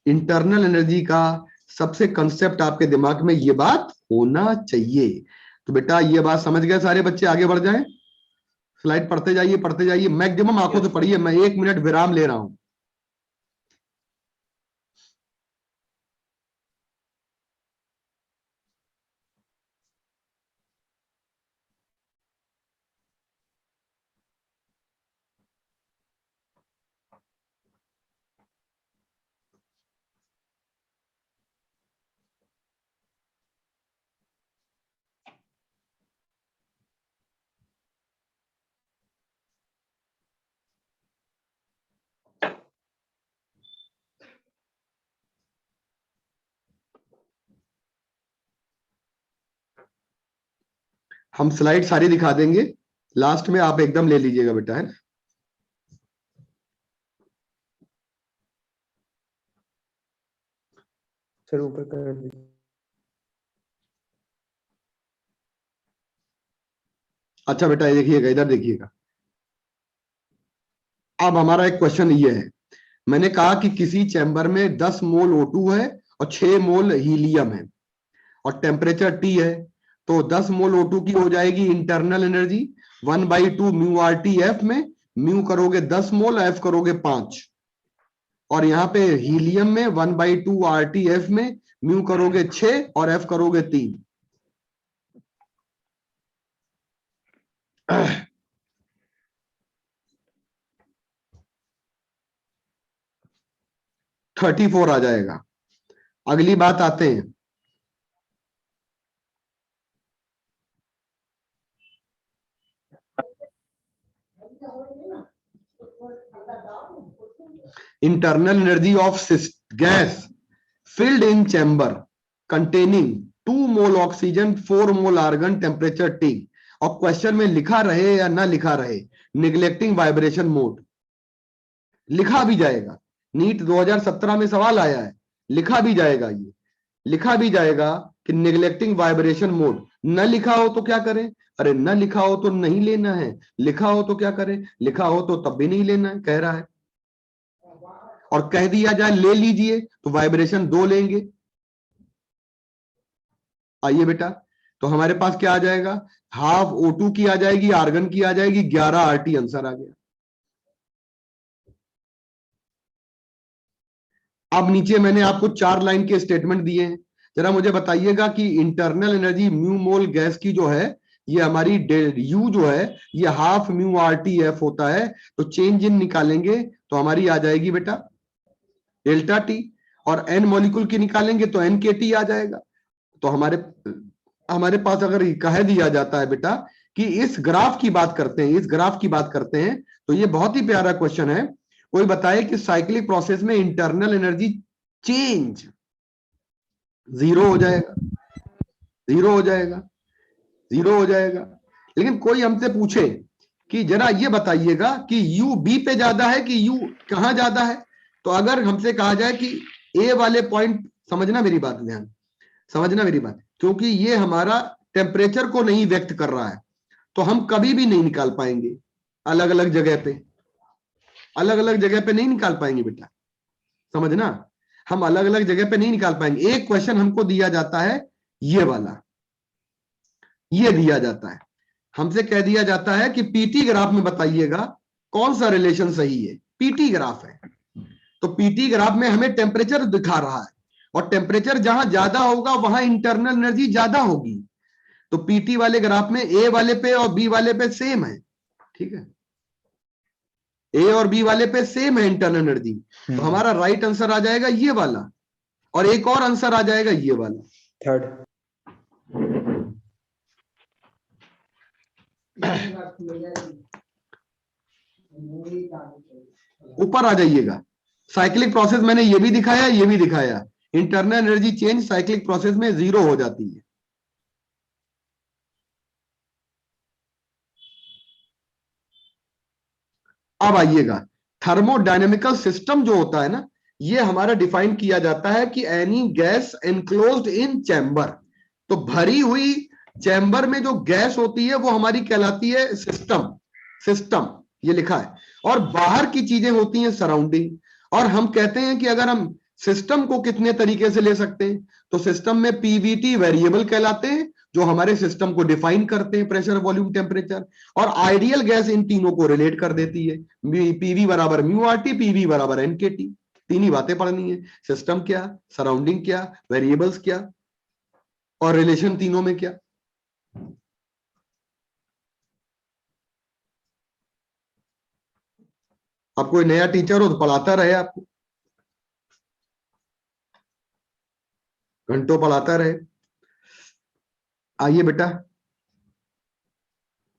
इंटरनल एनर्जी का सबसे कंसेप्ट आपके दिमाग में ये बात होना चाहिए। तो बेटा ये बात समझ गए सारे बच्चे, आगे बढ़ जाएं। स्लाइड पढ़ते जाइए, पढ़ते जाइए, मैक्सिमम आंखों से पढ़िए। मैं 1 मिनट विराम ले रहा हूं। हम स्लाइड सारी दिखा देंगे, लास्ट में आप एकदम ले लीजिएगा बेटा, है ना। सर ऊपर कर दीजिए। अच्छा बेटा ये देखिएगा, इधर देखिएगा। अब हमारा एक क्वेश्चन ये है, मैंने कहा कि किसी चैम्बर में 10 मोल O2 है और 6 मोल हीलियम है और टेम्परेचर T है, तो 10 मोल O2 की हो जाएगी internal energy 1/2 mu R T F में। म्यू करोगे 10 मोल, एफ करोगे 5, और यहाँ पे हीलियम में 1/2 RTF में म्यू करोगे 6 और एफ करोगे 3। 34 आ जाएगा। अगली बात आते हैं, internal energy of gas filled in chamber containing 2 mole oxygen 4 mole argon temperature T। और क्वेश्चन में लिखा रहे या ना लिखा रहे, निग्लेक्टिंग वाइब्रेशन मोड लिखा भी जाएगा। नीट 2017 में सवाल आया है, लिखा भी जाएगा, ये लिखा भी जाएगा कि निग्लेक्टिंग वाइब्रेशन मोड। न लिखा हो तो क्या करें? अरे न लिखा हो तो नहीं लेना है, लिखा हो तो क्या करें? लिखा हो तो तब भी नहीं लेना है, कह रहा है। और कह दिया जाए ले लीजिए तो वाइब्रेशन 2 लेंगे। आइए बेटा, तो हमारे पास क्या आ जाएगा? हाफ O2 की आ जाएगी, आर्गन की आ जाएगी, 11 RT आंसर आ गया। अब नीचे मैंने आपको 4 लाइन के स्टेटमेंट दिए हैं, जरा मुझे बताइएगा कि इंटरनल एनर्जी म्यू मोल गैस की जो है, ये हमारी यू जो है ये हाफ म्यू RTF होता है। तो चेंज इन निकालेंगे तो हमारी आ जाएगी बेटा डेल्टा टी, और एन मॉलिक्यूल की निकालेंगे तो NKT आ जाएगा। तो हमारे पास अगर कह दिया जाता है बेटा कि इस ग्राफ की बात करते हैं, इस ग्राफ की बात करते हैं, तो ये बहुत ही प्यारा क्वेश्चन है। कोई बताए कि साइक्लिक प्रोसेस में इंटरनल एनर्जी चेंज 0 हो जाएगा, 0 हो जाएगा, 0 हो जाएगा। लेकिन कोई हमसे पूछे कि जरा ये बताइएगा कि यू बी पे ज्यादा है कि यू कहां ज्यादा है, तो अगर हमसे कहा जाए कि ए वाले पॉइंट, समझना मेरी बात, ध्यान समझना मेरी बात, क्योंकि ये हमारा टेम्परेचर को नहीं व्यक्त कर रहा है, तो हम कभी भी नहीं निकाल पाएंगे। अलग अलग जगह पे, अलग अलग जगह पे नहीं निकाल पाएंगे बेटा, समझना, हम अलग अलग जगह पे नहीं निकाल पाएंगे। एक क्वेश्चन हमको दिया जाता है ये वाला, ये दिया जाता है, हमसे कह दिया जाता है कि पीटी ग्राफ में बताइएगा कौन सा रिलेशन सही है। पीटी ग्राफ है, तो पीटी ग्राफ में हमें टेम्परेचर दिखा रहा है, और टेम्परेचर जहां ज्यादा होगा वहां इंटरनल एनर्जी ज्यादा होगी। तो पीटी वाले ग्राफ में ए वाले पे और बी वाले पे सेम है, ठीक है, ए और बी वाले पे सेम है इंटरनल एनर्जी। तो हमारा राइट आंसर आ जाएगा ये वाला, और एक और आंसर आ जाएगा ये वाला, थर्ड। ऊपर आ जाइएगा। साइक्लिक प्रोसेस मैंने ये भी दिखाया, ये भी दिखाया, internal energy change cyclic process में 0 हो जाती है। अब आइएगा, थर्मोडायनेमिकल सिस्टम जो होता है ना, ये हमारा डिफाइन किया जाता है कि एनी गैस एनक्लोज्ड इन चैम्बर। तो भरी हुई चैम्बर में जो गैस होती है वो हमारी कहलाती है सिस्टम, सिस्टम ये लिखा है, और बाहर की चीजें होती हैं सराउंडिंग। और हम कहते हैं कि अगर हम सिस्टम को कितने तरीके से ले सकते हैं, तो सिस्टम में पीवीटी वेरिएबल कहलाते हैं जो हमारे सिस्टम को डिफाइन करते हैं, प्रेशर वॉल्यूम टेम्परेचर, और आइडियल गैस इन तीनों को रिलेट कर देती है। पीवी बराबर म्यू RT, पीवी बराबर NKT। तीन ही बातें पढ़नी है, सिस्टम क्या, सराउंडिंग क्या, वेरिएबल्स क्या, और रिलेशन तीनों में क्या। अब कोई नया टीचर हो तो पढ़ाता रहे, आपको घंटों पढ़ाता रहे। आइए बेटा,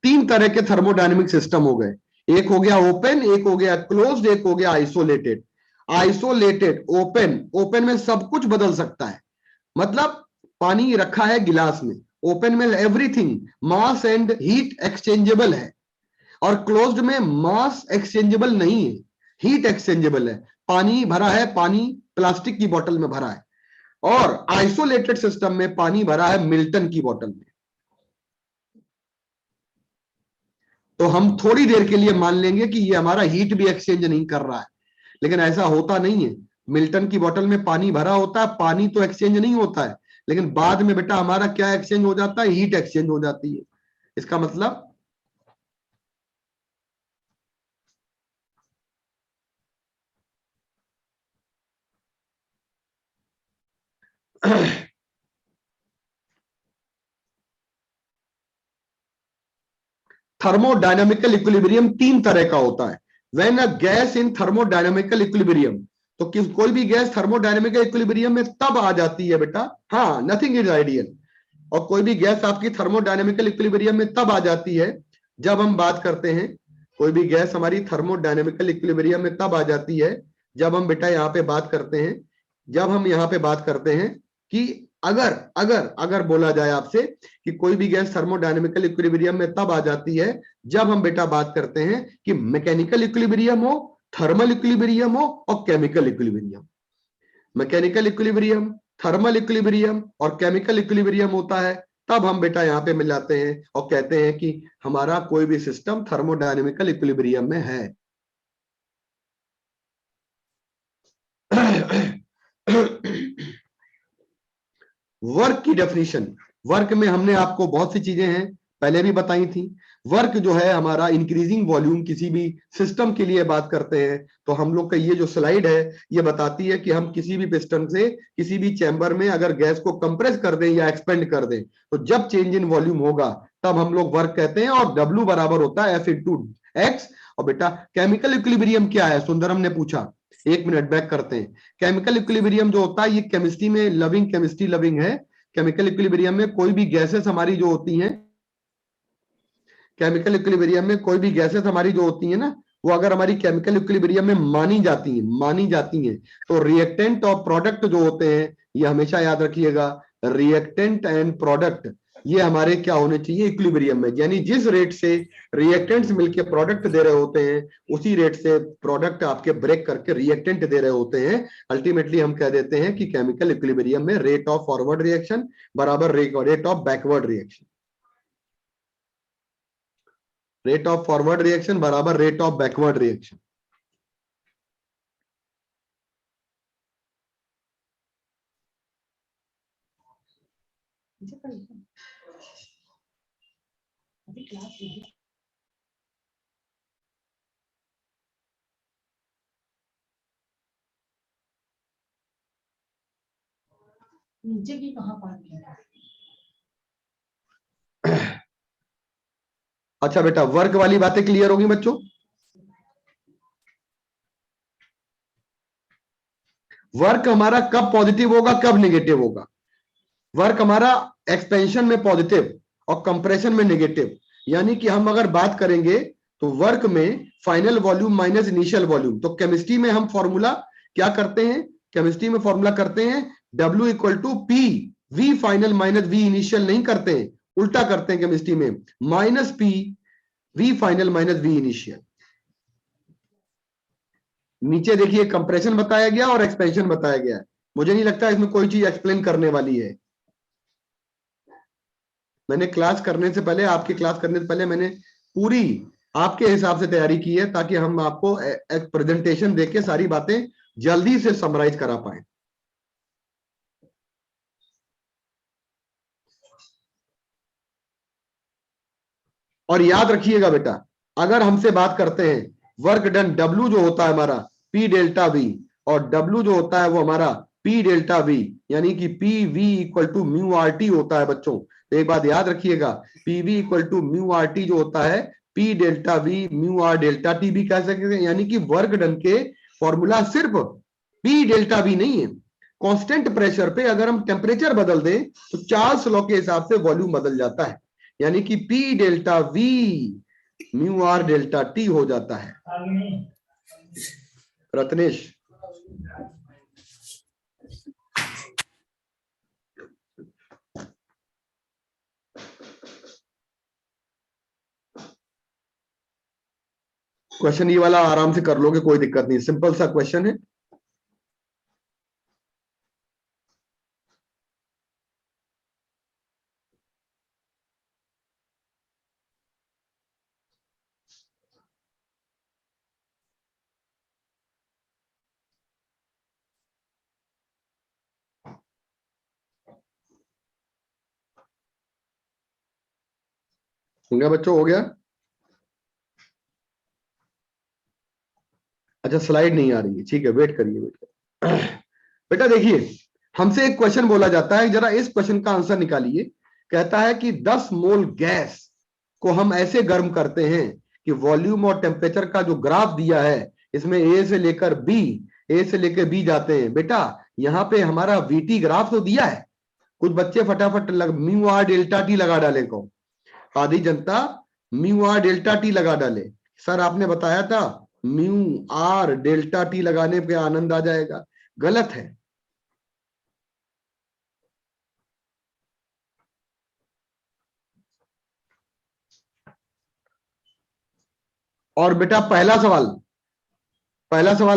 3 तरह के थर्मोडायनेमिक सिस्टम हो गए, एक हो गया ओपन, एक हो गया क्लोज्ड, एक हो गया आइसोलेटेड। आइसोलेटेड, ओपन, ओपन में सब कुछ बदल सकता है, मतलब पानी रखा है गिलास में, ओपन में everything mass and heat exchangeable है। और क्लोज्ड में मास एक्सचेंजेबल नहीं है, हीट एक्सचेंजेबल है, पानी भरा है, पानी प्लास्टिक की बोतल में भरा है। और आइसोलेटेड सिस्टम में पानी भरा है मिल्टन की बोतल में। तो हम थोड़ी देर के लिए मान लेंगे कि ये हमारा हीट भी एक्सचेंज नहीं कर रहा है, लेकिन ऐसा होता नहीं है। मिल्टन की बोतल में पानी भरा होता है, पानी तो एक्सचेंज नहीं होता है, लेकिन बाद में बेटा हमारा क्या एक्सचेंज हो जाता है? हीट एक्सचेंज हो जाती है। इसका मतलब थर्मोडायनामिकल इक्विलिब्रियम 3 तरह का होता है। When a gas in thermodynamical equilibrium, तो कोई भी गैस थर्मोडायनामिकल इक्विलिब्रियम में तब आ जाती है बेटा, हाँ, नथिंग इज आइडियल, और कोई भी गैस आपकी थर्मोडायनामिकल इक्विलिब्रियम में तब आ जाती है जब हम बात करते हैं, कोई भी गैस हमारी थर्मोडायनामिकल इक्विलिब्रियम में तब आ जाती है जब हम बेटा यहाँ पे बात करते हैं, जब हम यहाँ पे बात करते हैं कि अगर अगर अगर बोला जाए आपसे कि कोई भी गैस थर्मोडायनामिकल इक्विलिब्रियम में तब आ जाती है जब हम बेटा बात करते हैं कि मैकेनिकल इक्विलिब्रियम हो, थर्मल इक्विलिब्रियम हो और chemical equilibrium. Mechanical equilibrium, thermal equilibrium और केमिकल इक्विलिब्रियम होता है, तब हम बेटा यहाँ पे मिलाते हैं और कहते हैं कि हमारा कोई भी सिस्टम थर्मोडायनामिकल इक्विलिब्रियम में है। वर्क की डेफिनेशन, वर्क में हमने आपको बहुत सी चीजें हैं पहले भी बताई थी। वर्क जो है हमारा इंक्रीजिंग वॉल्यूम, किसी भी सिस्टम के लिए बात करते हैं तो हम लोग का ये जो स्लाइड है ये बताती है कि हम किसी भी पिस्टन से किसी भी चैम्बर में अगर गैस को कंप्रेस कर दें या एक्सपेंड कर दें तो जब चेंज इन वॉल्यूम होगा तब हम लोग वर्क कहते हैं, और W बराबर होता है F/x। और बेटा केमिकल इक्विलिब्रियम क्या है, सुंदरम ने पूछा, 1 मिनट बैक करते हैं। केमिकल इक्विलिब्रियम जो होता है ये केमिस्ट्री में लविंग, केमिस्ट्री लविंग है। केमिकल इक्विलिब्रियम में कोई भी गैसेस हमारी जो होती हैं, केमिकल इक्विलिब्रियम में कोई भी गैसेस हमारी जो होती है ना, वो अगर हमारी केमिकल इक्विलिब्रियम में मानी जाती हैं तो रिएक्टेंट और प्रोडक्ट जो होते हैं, ये हमेशा याद रखिएगा, रिएक्टेंट एंड प्रोडक्ट ये हमारे क्या होने चाहिए, इक्विलिब्रियम में। यानी जिस रेट से रिएक्टेंट्स मिलके प्रोडक्ट दे रहे होते हैं उसी रेट से प्रोडक्ट आपके ब्रेक करके रिएक्टेंट दे रहे होते हैं। अल्टीमेटली हम कह देते हैं कि केमिकल इक्विलिब्रियम में रेट ऑफ फॉरवर्ड रिएक्शन बराबर rate of backward reaction, rate of forward reaction बराबर रेट ऑफ बैकवर्ड रिएक्शन। नीचे की कहाँ पार्क किया? अच्छा बेटा, वर्क वाली बातें क्लियर होगी बच्चों? वर्क हमारा कब पॉजिटिव होगा, कब नेगेटिव होगा? वर्क हमारा एक्सपेंशन में पॉजिटिव और कंप्रेशन में नेगेटिव। यानी कि हम अगर बात करेंगे तो वर्क में final volume minus initial volume, तो केमिस्ट्री में हम फॉर्मूला क्या करते हैं, केमिस्ट्री में फॉर्मूला करते हैं W equal to P V final minus V initial, नहीं करते हैं, उल्टा करते हैं केमिस्ट्री में, minus P V final minus V initial. नीचे देखिए कंप्रेशन बताया गया और एक्सपेंशन बताया गया है। मुझे नहीं लगता इसमें कोई चीज एक्सप्लेन करने वाली है। मैंने क्लास करने से पहले, आपकी क्लास करने से पहले मैंने पूरी आपके हिसाब से तैयारी की है ताकि हम आपको एक प्रेजेंटेशन देके सारी बातें जल्दी से समराइज करा पाए। और याद रखिएगा बेटा, अगर हमसे बात करते हैं वर्क डन, W जो होता है हमारा P डेल्टा V, और W जो होता है वो हमारा P डेल्टा V, यानी कि PV equal to mu RT होता है बच्चों। तो एक बात याद रखिएगा, PV equal to mu RT जो होता है P delta V mu R delta T भी कह सकते हैं। यानी कि वर्क डन के फॉर्मूला सिर्फ P डेल्टा V नहीं है, कांस्टेंट प्रेशर पे अगर हम टेम्परेचर बदल दें तो चार्ल्स लॉ के हिसाब से वॉल्यूम बदल जाता है। यानी कि P delta V mu R delta T हो जाता है। रत्नेश, क्वेश्चन ये वाला आराम से कर लोगे, कोई दिक्कत नहीं, सिंपल सा क्वेश्चन है। हो गया बच्चों, हो गया? अच्छा स्लाइड नहीं आ रही है, ठीक है, वेट करिए, वेट करिए। बेटा देखिए, हमसे एक क्वेश्चन बोला जाता है, जरा इस क्वेश्चन का आंसर निकालिए। कहता है कि 10 मोल गैस को हम ऐसे गर्म करते हैं कि वॉल्यूम और टेम्परेचर का जो ग्राफ दिया है, इसमें ए से लेकर बी, ए से लेकर बी जाते हैं। बेटा यहाँ पे हमारा वीटी ग्राफ तो दिया है, कुछ बच्चे फटाफट म्यू आर डेल्टा टी लगा डाले को, आधी जनता म्यू आर डेल्टा टी लगा डाले। सर आपने बताया था म्यू आर डेल्टा टी लगाने पे आनंद आ जाएगा, गलत है। और बेटा पहला सवाल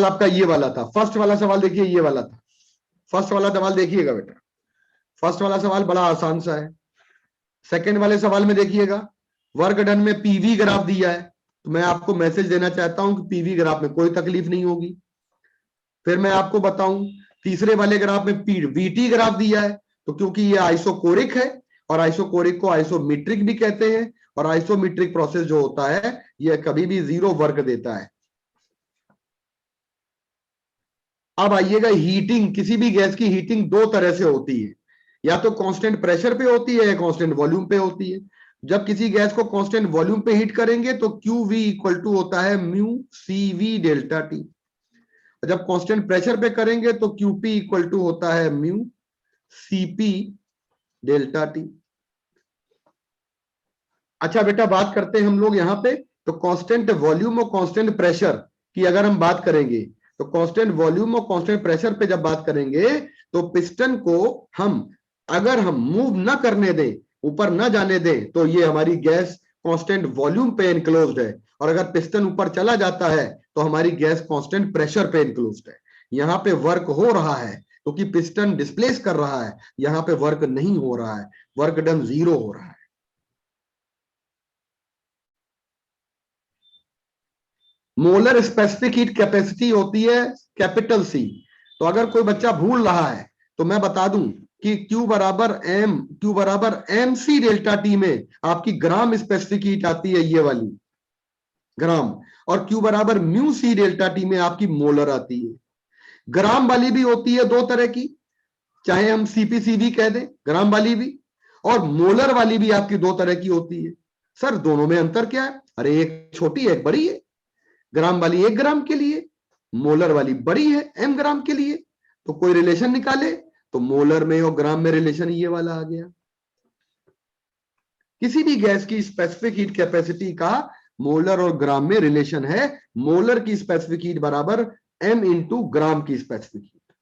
आपका ये वाला था, फर्स्ट वाला सवाल देखिए, ये वाला था फर्स्ट वाला सवाल, देखिएगा बेटा फर्स्ट वाला सवाल बड़ा आसान सा है। सेकंड वाले सवाल में देखिएगा, वर्क डन में पीवी ग्राफ दिया है, तो मैं आपको मैसेज देना चाहता हूं कि पीवी ग्राफ में कोई तकलीफ नहीं होगी। फिर मैं आपको बताऊं, तीसरे वाले ग्राफ में वीटी ग्राफ दिया है, तो क्योंकि ये आइसोकोरिक है, और आइसोकोरिक को आइसोमीट्रिक भी कहते हैं, और आइसोमीट्रिक प्रोसेस जो होता है ये कभी भी जीरो वर्क देता है। अब आइएगा हीटिंग, किसी भी गैस की हीटिंग दो तरह से होती है, या तो कांस्टेंट प्रेशर पे होती है या कांस्टेंट वॉल्यूम पे होती है। जब किसी गैस को कांस्टेंट वॉल्यूम पे हीट करेंगे तो क्यू वी इक्वल टू होता है mu C V delta T, जब कांस्टेंट प्रेशर पे करेंगे तो क्यूपी इक्वल टू होता है म्यू सीपी डेल्टा टी। अच्छा बेटा बात करते हैं हम लोग यहाँ पे, तो कांस्टेंट वॉल्यूम और कांस्टेंट प्रेशर की अगर हम बात करेंगे, तो कांस्टेंट वॉल्यूम और कांस्टेंट प्रेशर पे जब बात करेंगे तो पिस्टन को हम अगर हम मूव ना करने दें, ऊपर ना जाने दें, तो ये हमारी गैस कांस्टेंट वॉल्यूम पे एनक्लोज्ड है, और अगर पिस्टन ऊपर चला जाता है तो हमारी गैस कांस्टेंट प्रेशर पे एनक्लोज्ड है। यहाँ पे वर्क हो रहा है क्योंकि पिस्टन डिस्प्लेस कर रहा है, यहाँ पे वर्क नहीं हो रहा है, वर्क डन जीरो हो रहा है। मोलर स्पेसिफिक हीट कैपेसिटी होती है कैपिटल सी। तो अगर कोई बच्चा भूल रहा है तो मैं बता दूं कि Q बराबर एम सी डेल्टा टी में आपकी ग्राम स्पेसिफिक हीट आती है, ये वाली ग्राम, और Q बराबर म्यू सी डेल्टा टी में आपकी मोलर आती है। ग्राम वाली भी होती है दो तरह की, चाहे हम सीपीसीवी कह दें ग्राम वाली भी, और मोलर वाली भी आपकी दो तरह की होती है। सर दोनों में अंतर क्या है? अरे एक छोटी है एक बड़ी है, ग्राम वाली 1 ग्राम के लिए, मोलर वाली बड़ी है m ग्राम के लिए। तो कोई रिलेशन निकाले तो मोलर में और ग्राम में रिलेशन ये वाला आ गया। किसी भी गैस की स्पेसिफिक हीट कैपेसिटी का मोलर और ग्राम में रिलेशन है, मोलर की स्पेसिफिक हीट बराबर m इंटू ग्राम की स्पेसिफिक हीट।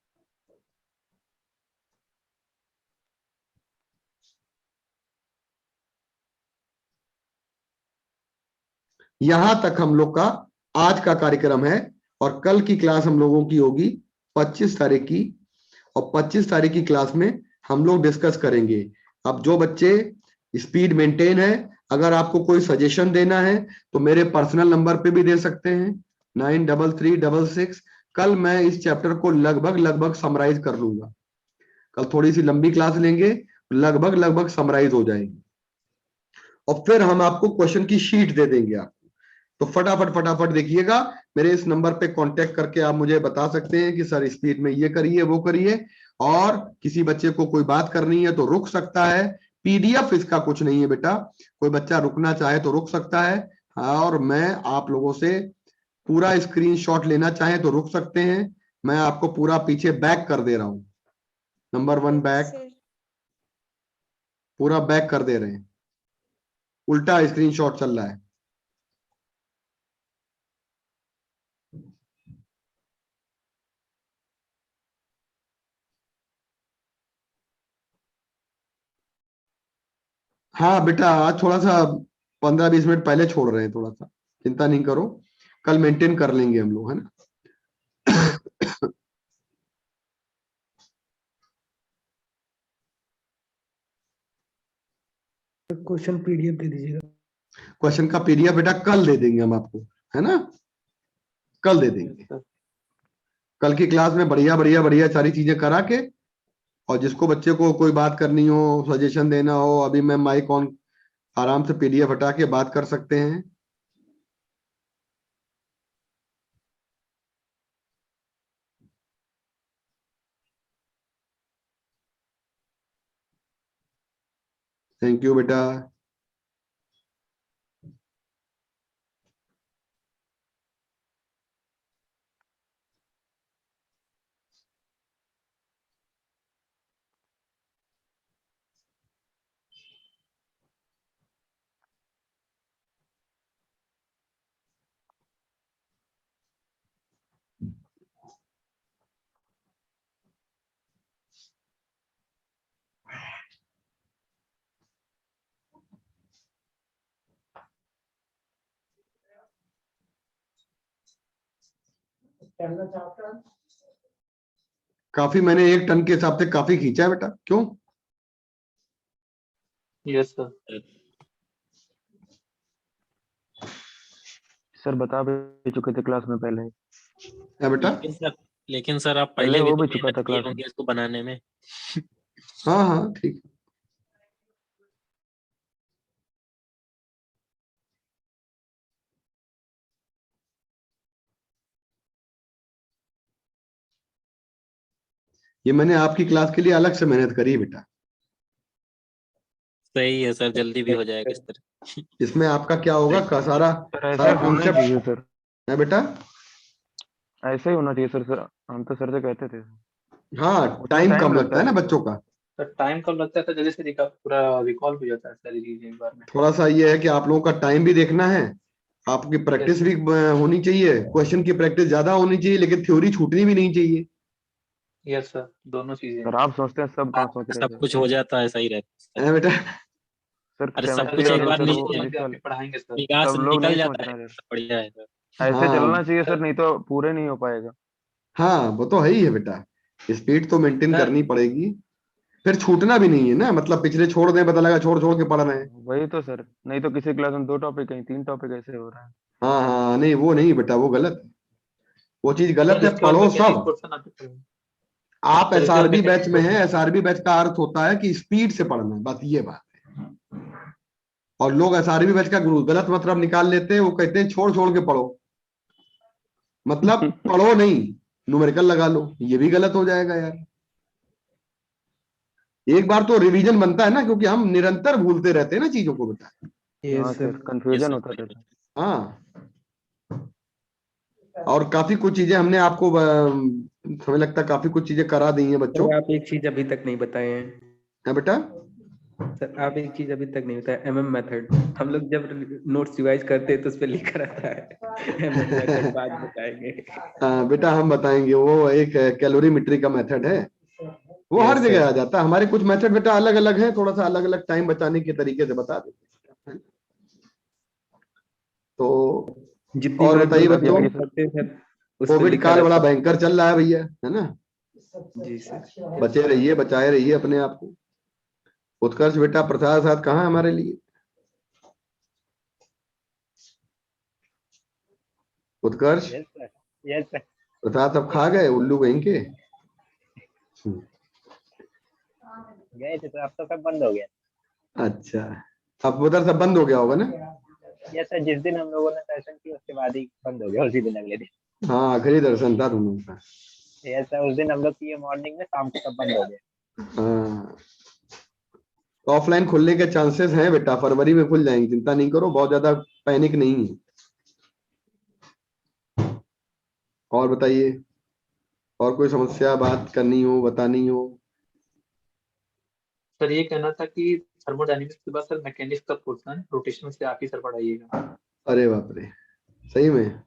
यहां तक हम लोग का आज का कार्यक्रम है, और कल की क्लास हम लोगों की होगी 25 तारीख की, और 25 तारीख की क्लास में हम लोग डिस्कस करेंगे। अब जो बच्चे स्पीड मेंटेन है, अगर आपको कोई सजेशन देना है तो मेरे पर्सनल नंबर पे भी दे सकते हैं 9336। कल मैं इस चैप्टर को लगभग समराइज कर लूंगा, कल थोड़ी सी लंबी क्लास लेंगे, लगभग समराइज हो जाएगी, और फिर हम आपको क्वेश्चन की शीट दे देंगे आपको। तो फटाफट देखिएगा, मेरे इस नंबर पे कांटेक्ट करके आप मुझे बता सकते हैं कि सर स्पीड में ये करिए वो करिए, और किसी बच्चे को कोई बात करनी है तो रुक सकता है। पीडीएफ इसका कुछ नहीं है बेटा, कोई बच्चा रुकना चाहे तो रुक सकता है। हाँ, और मैं आप लोगों से पूरा स्क्रीनशॉट लेना चाहे तो रुक सकते हैं, मैं आपको पूरा पीछे बैक कर दे रहा हूं, नंबर 1 बैक, पूरा बैक कर दे रहे हैं, उल्टा स्क्रीनशॉट चल रहा है। हाँ बेटा आज थोड़ा सा 15-20 मिनट पहले छोड़ रहे हैं, थोड़ा सा चिंता नहीं करो, कल मेंटेन कर लेंगे हम लोग, है ना। क्वेश्चन पीडीएफ दे दीजिएगा। क्वेश्चन का पीडीएफ बेटा कल दे देंगे हम आपको, है ना, कल दे देंगे। कल की क्लास में बढ़िया बढ़िया बढ़िया सारी चीजें करा के, और जिसको बच्चे को कोई बात करनी हो, सजेशन देना हो, अभी मैं माइक ऑन आराम से पीडीएफ हटा के बात कर सकते हैं। थैंक यू बेटा। करना चाहता है। काफी मैंने 1 टन के हिसाब से काफी खींचा है बेटा, क्यों? Yes sir. सर बता भी चुके थे क्लास में पहले। है बेटा? लेकिन सर आप पहले पहले वो भी भी तो चुका था मेहनत किए क्लास में। होंगे इसको बनाने में। हाँ हाँ ठीक है। ये मैंने आपकी क्लास के लिए अलग से मेहनत करी है बेटा। सही है सर, जल्दी भी हो जाएगा इस तरह। इसमें आपका क्या होगा का सारा सर ऐसा सारा होना ही कॉन्सेप्ट चाहिए सर, है बेटा। ऐसा ही होना चाहिए सर। सर हम तो सर से कहते थे। हाँ उसमें टाइम कम लगता लगता है ना है। बच्चों का। सर टाइम कम लगता है तो जल्दी से पूरा रिकॉल हो जाता है सारी चीजें एक बार में। थोड़ा सा ये है कि आप लोगों का टाइम भी देखना है, आपकी प्रैक्टिस भी होनी चाहिए, क्वेश्चन की प्रैक्टिस ज्यादा होनी चाहिए, लेकिन थ्योरी छूटनी भी नहीं चाहिए। यस सर, दोनों चीजें। सर आप सोचते हैं सब कहाँ सोच रहे सब थे। कुछ हो जाता है, सही रहता है। है बेटा? सर अरे सब सर कुछ केमिस्ट्री एक वाले बार सर कुछ वो तो नहीं लग फिजिक्स गया वाले आपके पढ़ाएंगे सर। निगाह सब से लोग निकल नहीं सोच जाता है रहे थे। तो बढ़िया है सर। ऐसे हाँ चलना चाहिए सर, नहीं तो पूरे नहीं हो पाएगा। हाँ वो तो है ही है बेटा, स्पीड तो मेंटेन सर करनी पड़ेगी, फिर छूटना भी नहीं है ना, मतलब पिछले छोड़ दें, पता लगा छोड़ छोड़ के पढ़ रहे हैं। वही तो सर, नहीं तो किसी क्लास में 2 टॉपिक कहीं 3 टॉपिक ऐसे हो रहा है। हाँ हाँ नहीं वो नहीं बेटा, वो गलत है, वो चीज गलत सर है, इसके बाद पढ़ो मैकेनिक्स सब। पोर्शन आपके पढ़ेंगे। आप सर इसके बाद एसआरबी बैच मैकेनिक्स में हैं, पोर्शन। एसआरबी बैच का अर्थ होता है कि स्पीड से पढ़ना है, बस ये बात है। और लोग एसआरबी बैच का गलत मतलब निकाल लेते हैं, वो कहते हैं छोड़ छोड़ के पढ़ो, मतलब पढ़ो नहीं, न्यूमेरिकल लगा लो, ये भी गलत हो जाएगा यार। एक बार तो रिवीजन बनता है ना, क्योंकि हम निरंतर भूलते रहते हैं ना चीजों को बेटा। हाँ यस सर, सर। कंफ्यूजन होता था सर। हाँ और काफी कुछ चीजें हमने आपको हमें लगता है काफी कुछ चीजें करा दी हैं बच्चों। सर आप एक चीज अभी तक नहीं बताए हैं। है बेटा? सर आप एक चीज अभी तक नहीं बताया, एमएम मेथड। हम लोग जब नोट्स रिवाइज करते हैं तो उस पर लिखा रहता है एमएम मेथड बाद बताएंगे। हाँ बेटा हम बताएंगे, वो एक कैलोरीमेट्री का मेथड है, वो हर यस जगह आ सर। जाता है। हमारे कुछ मेथड बेटा अलग अलग हैं, थोड़ा सा अलग अलग टाइम बचाने के तरीके से बता देते हैं। तो जितनी और बार बताइए नोट्स बाकी बच्चों, रिवाइज सर करते हैं सर उस पर कोविड लिखा काल बड़ा रहता भयंकर चल रहा है भैया, है ना? है। जी सर। बचे रहिए, बचाए रहिए अपने आप को। उत्कर्ष बेटा प्रसाद साथ कहाँ है हमारे लिए? उत्कर्ष यस सर, यस सर। प्रसाद सब खा गए उल्लू कहीं के? गए थे तो अब तो सब बंद हो गया। अच्छा, अब उधर सब बंद हो गया होगा ना? यस सर, जिस दिन हम लोगों ने दर्शन किया उसके बाद ही बंद हो गया, उसी दिन अगले दिन। हाँ आखिरी दर्शन था तुम लोगों का। यस सर, उस दिन हम लोग किए मॉर्निंग में, शाम को सब बंद हो गया। हाँ ऑफलाइन खुलने के चांसेस हैं बेटा, फरवरी में खुल जाएंगे, चिंता नहीं करो, बहुत ज्यादा पैनिक नहीं है। और बताइए, और कोई समस्या बात करनी हो, बतानी हो? सर ये कहना था कि थर्मोडायनेमिक्स के बाद सर मैकेनिक्स का पोर्शन रोटेशन से आप ही सर पढ़ाइएगा। अरे बाप रे, सही में?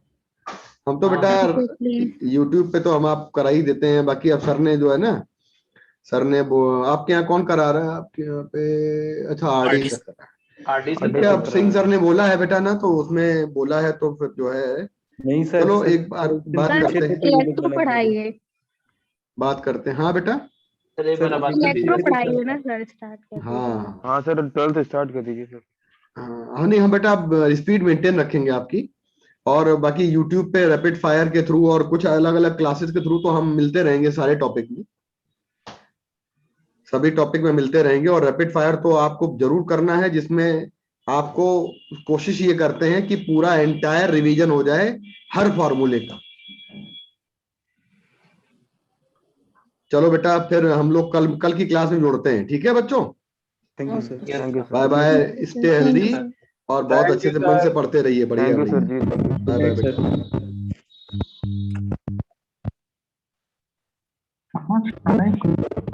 हम तो हाँ बेटा हाँ। यूट्यूब पे तो हम आप करा ही देते हैं, बाकी अब सर ने जो है ना, सर ने वो आपके यहाँ कौन करा रहा है आपके यहाँ पे? अच्छा आरडी RD सर करा है। आरडीसी ठीक है, अब सिंह सर ने बोला है बेटा ना, तो उसमें बोला है तो फिर जो है, नहीं सर, चलो सर एक बार सर उस दिन बात पूछे करते थे हैं, तो ये लोग इलेक्ट्रो मना कर रहे पढ़ाइए, बात करते हैं। हाँ बेटा? सर एक सर बार उस बात दिन कर पूछे इलेक्ट्रो लीजिए। थे तो पढ़ाइए सर। ना सर, स्टार्ट कर दीजिए। हाँ हाँ सर 12th स्टार्ट कर दीजिए सर। हाँ हाँ, नहीं हम बेटा अब स्पीड मेंटेन रखेंगे आपकी, और बाकी यूट्यूब पे रैपिड फायर के थ्रू और कुछ अलग अलग क्लासेस के थ्रू तो हम मिलते रहेंगे सारे टॉपिक में, सभी टॉपिक में मिलते रहेंगे। और रैपिड फायर तो आपको जरूर करना है, जिसमें आपको कोशिश ये करते हैं कि पूरा एंटायर रिवीजन हो जाए हर फॉर्मूले का। चलो बेटा फिर हम लोग कल कल की क्लास में जोड़ते हैं, ठीक है बच्चों? Thank you sir. Yes thank you sir. Bye sir. Bye, stay thank healthy, you sir. और बहुत अच्छे से मन से पढ़ते रहिए, बढ़िया थैंक यू सर बढ़िया। जी, thank you. Bye bye night बेटा। सर। हाँ,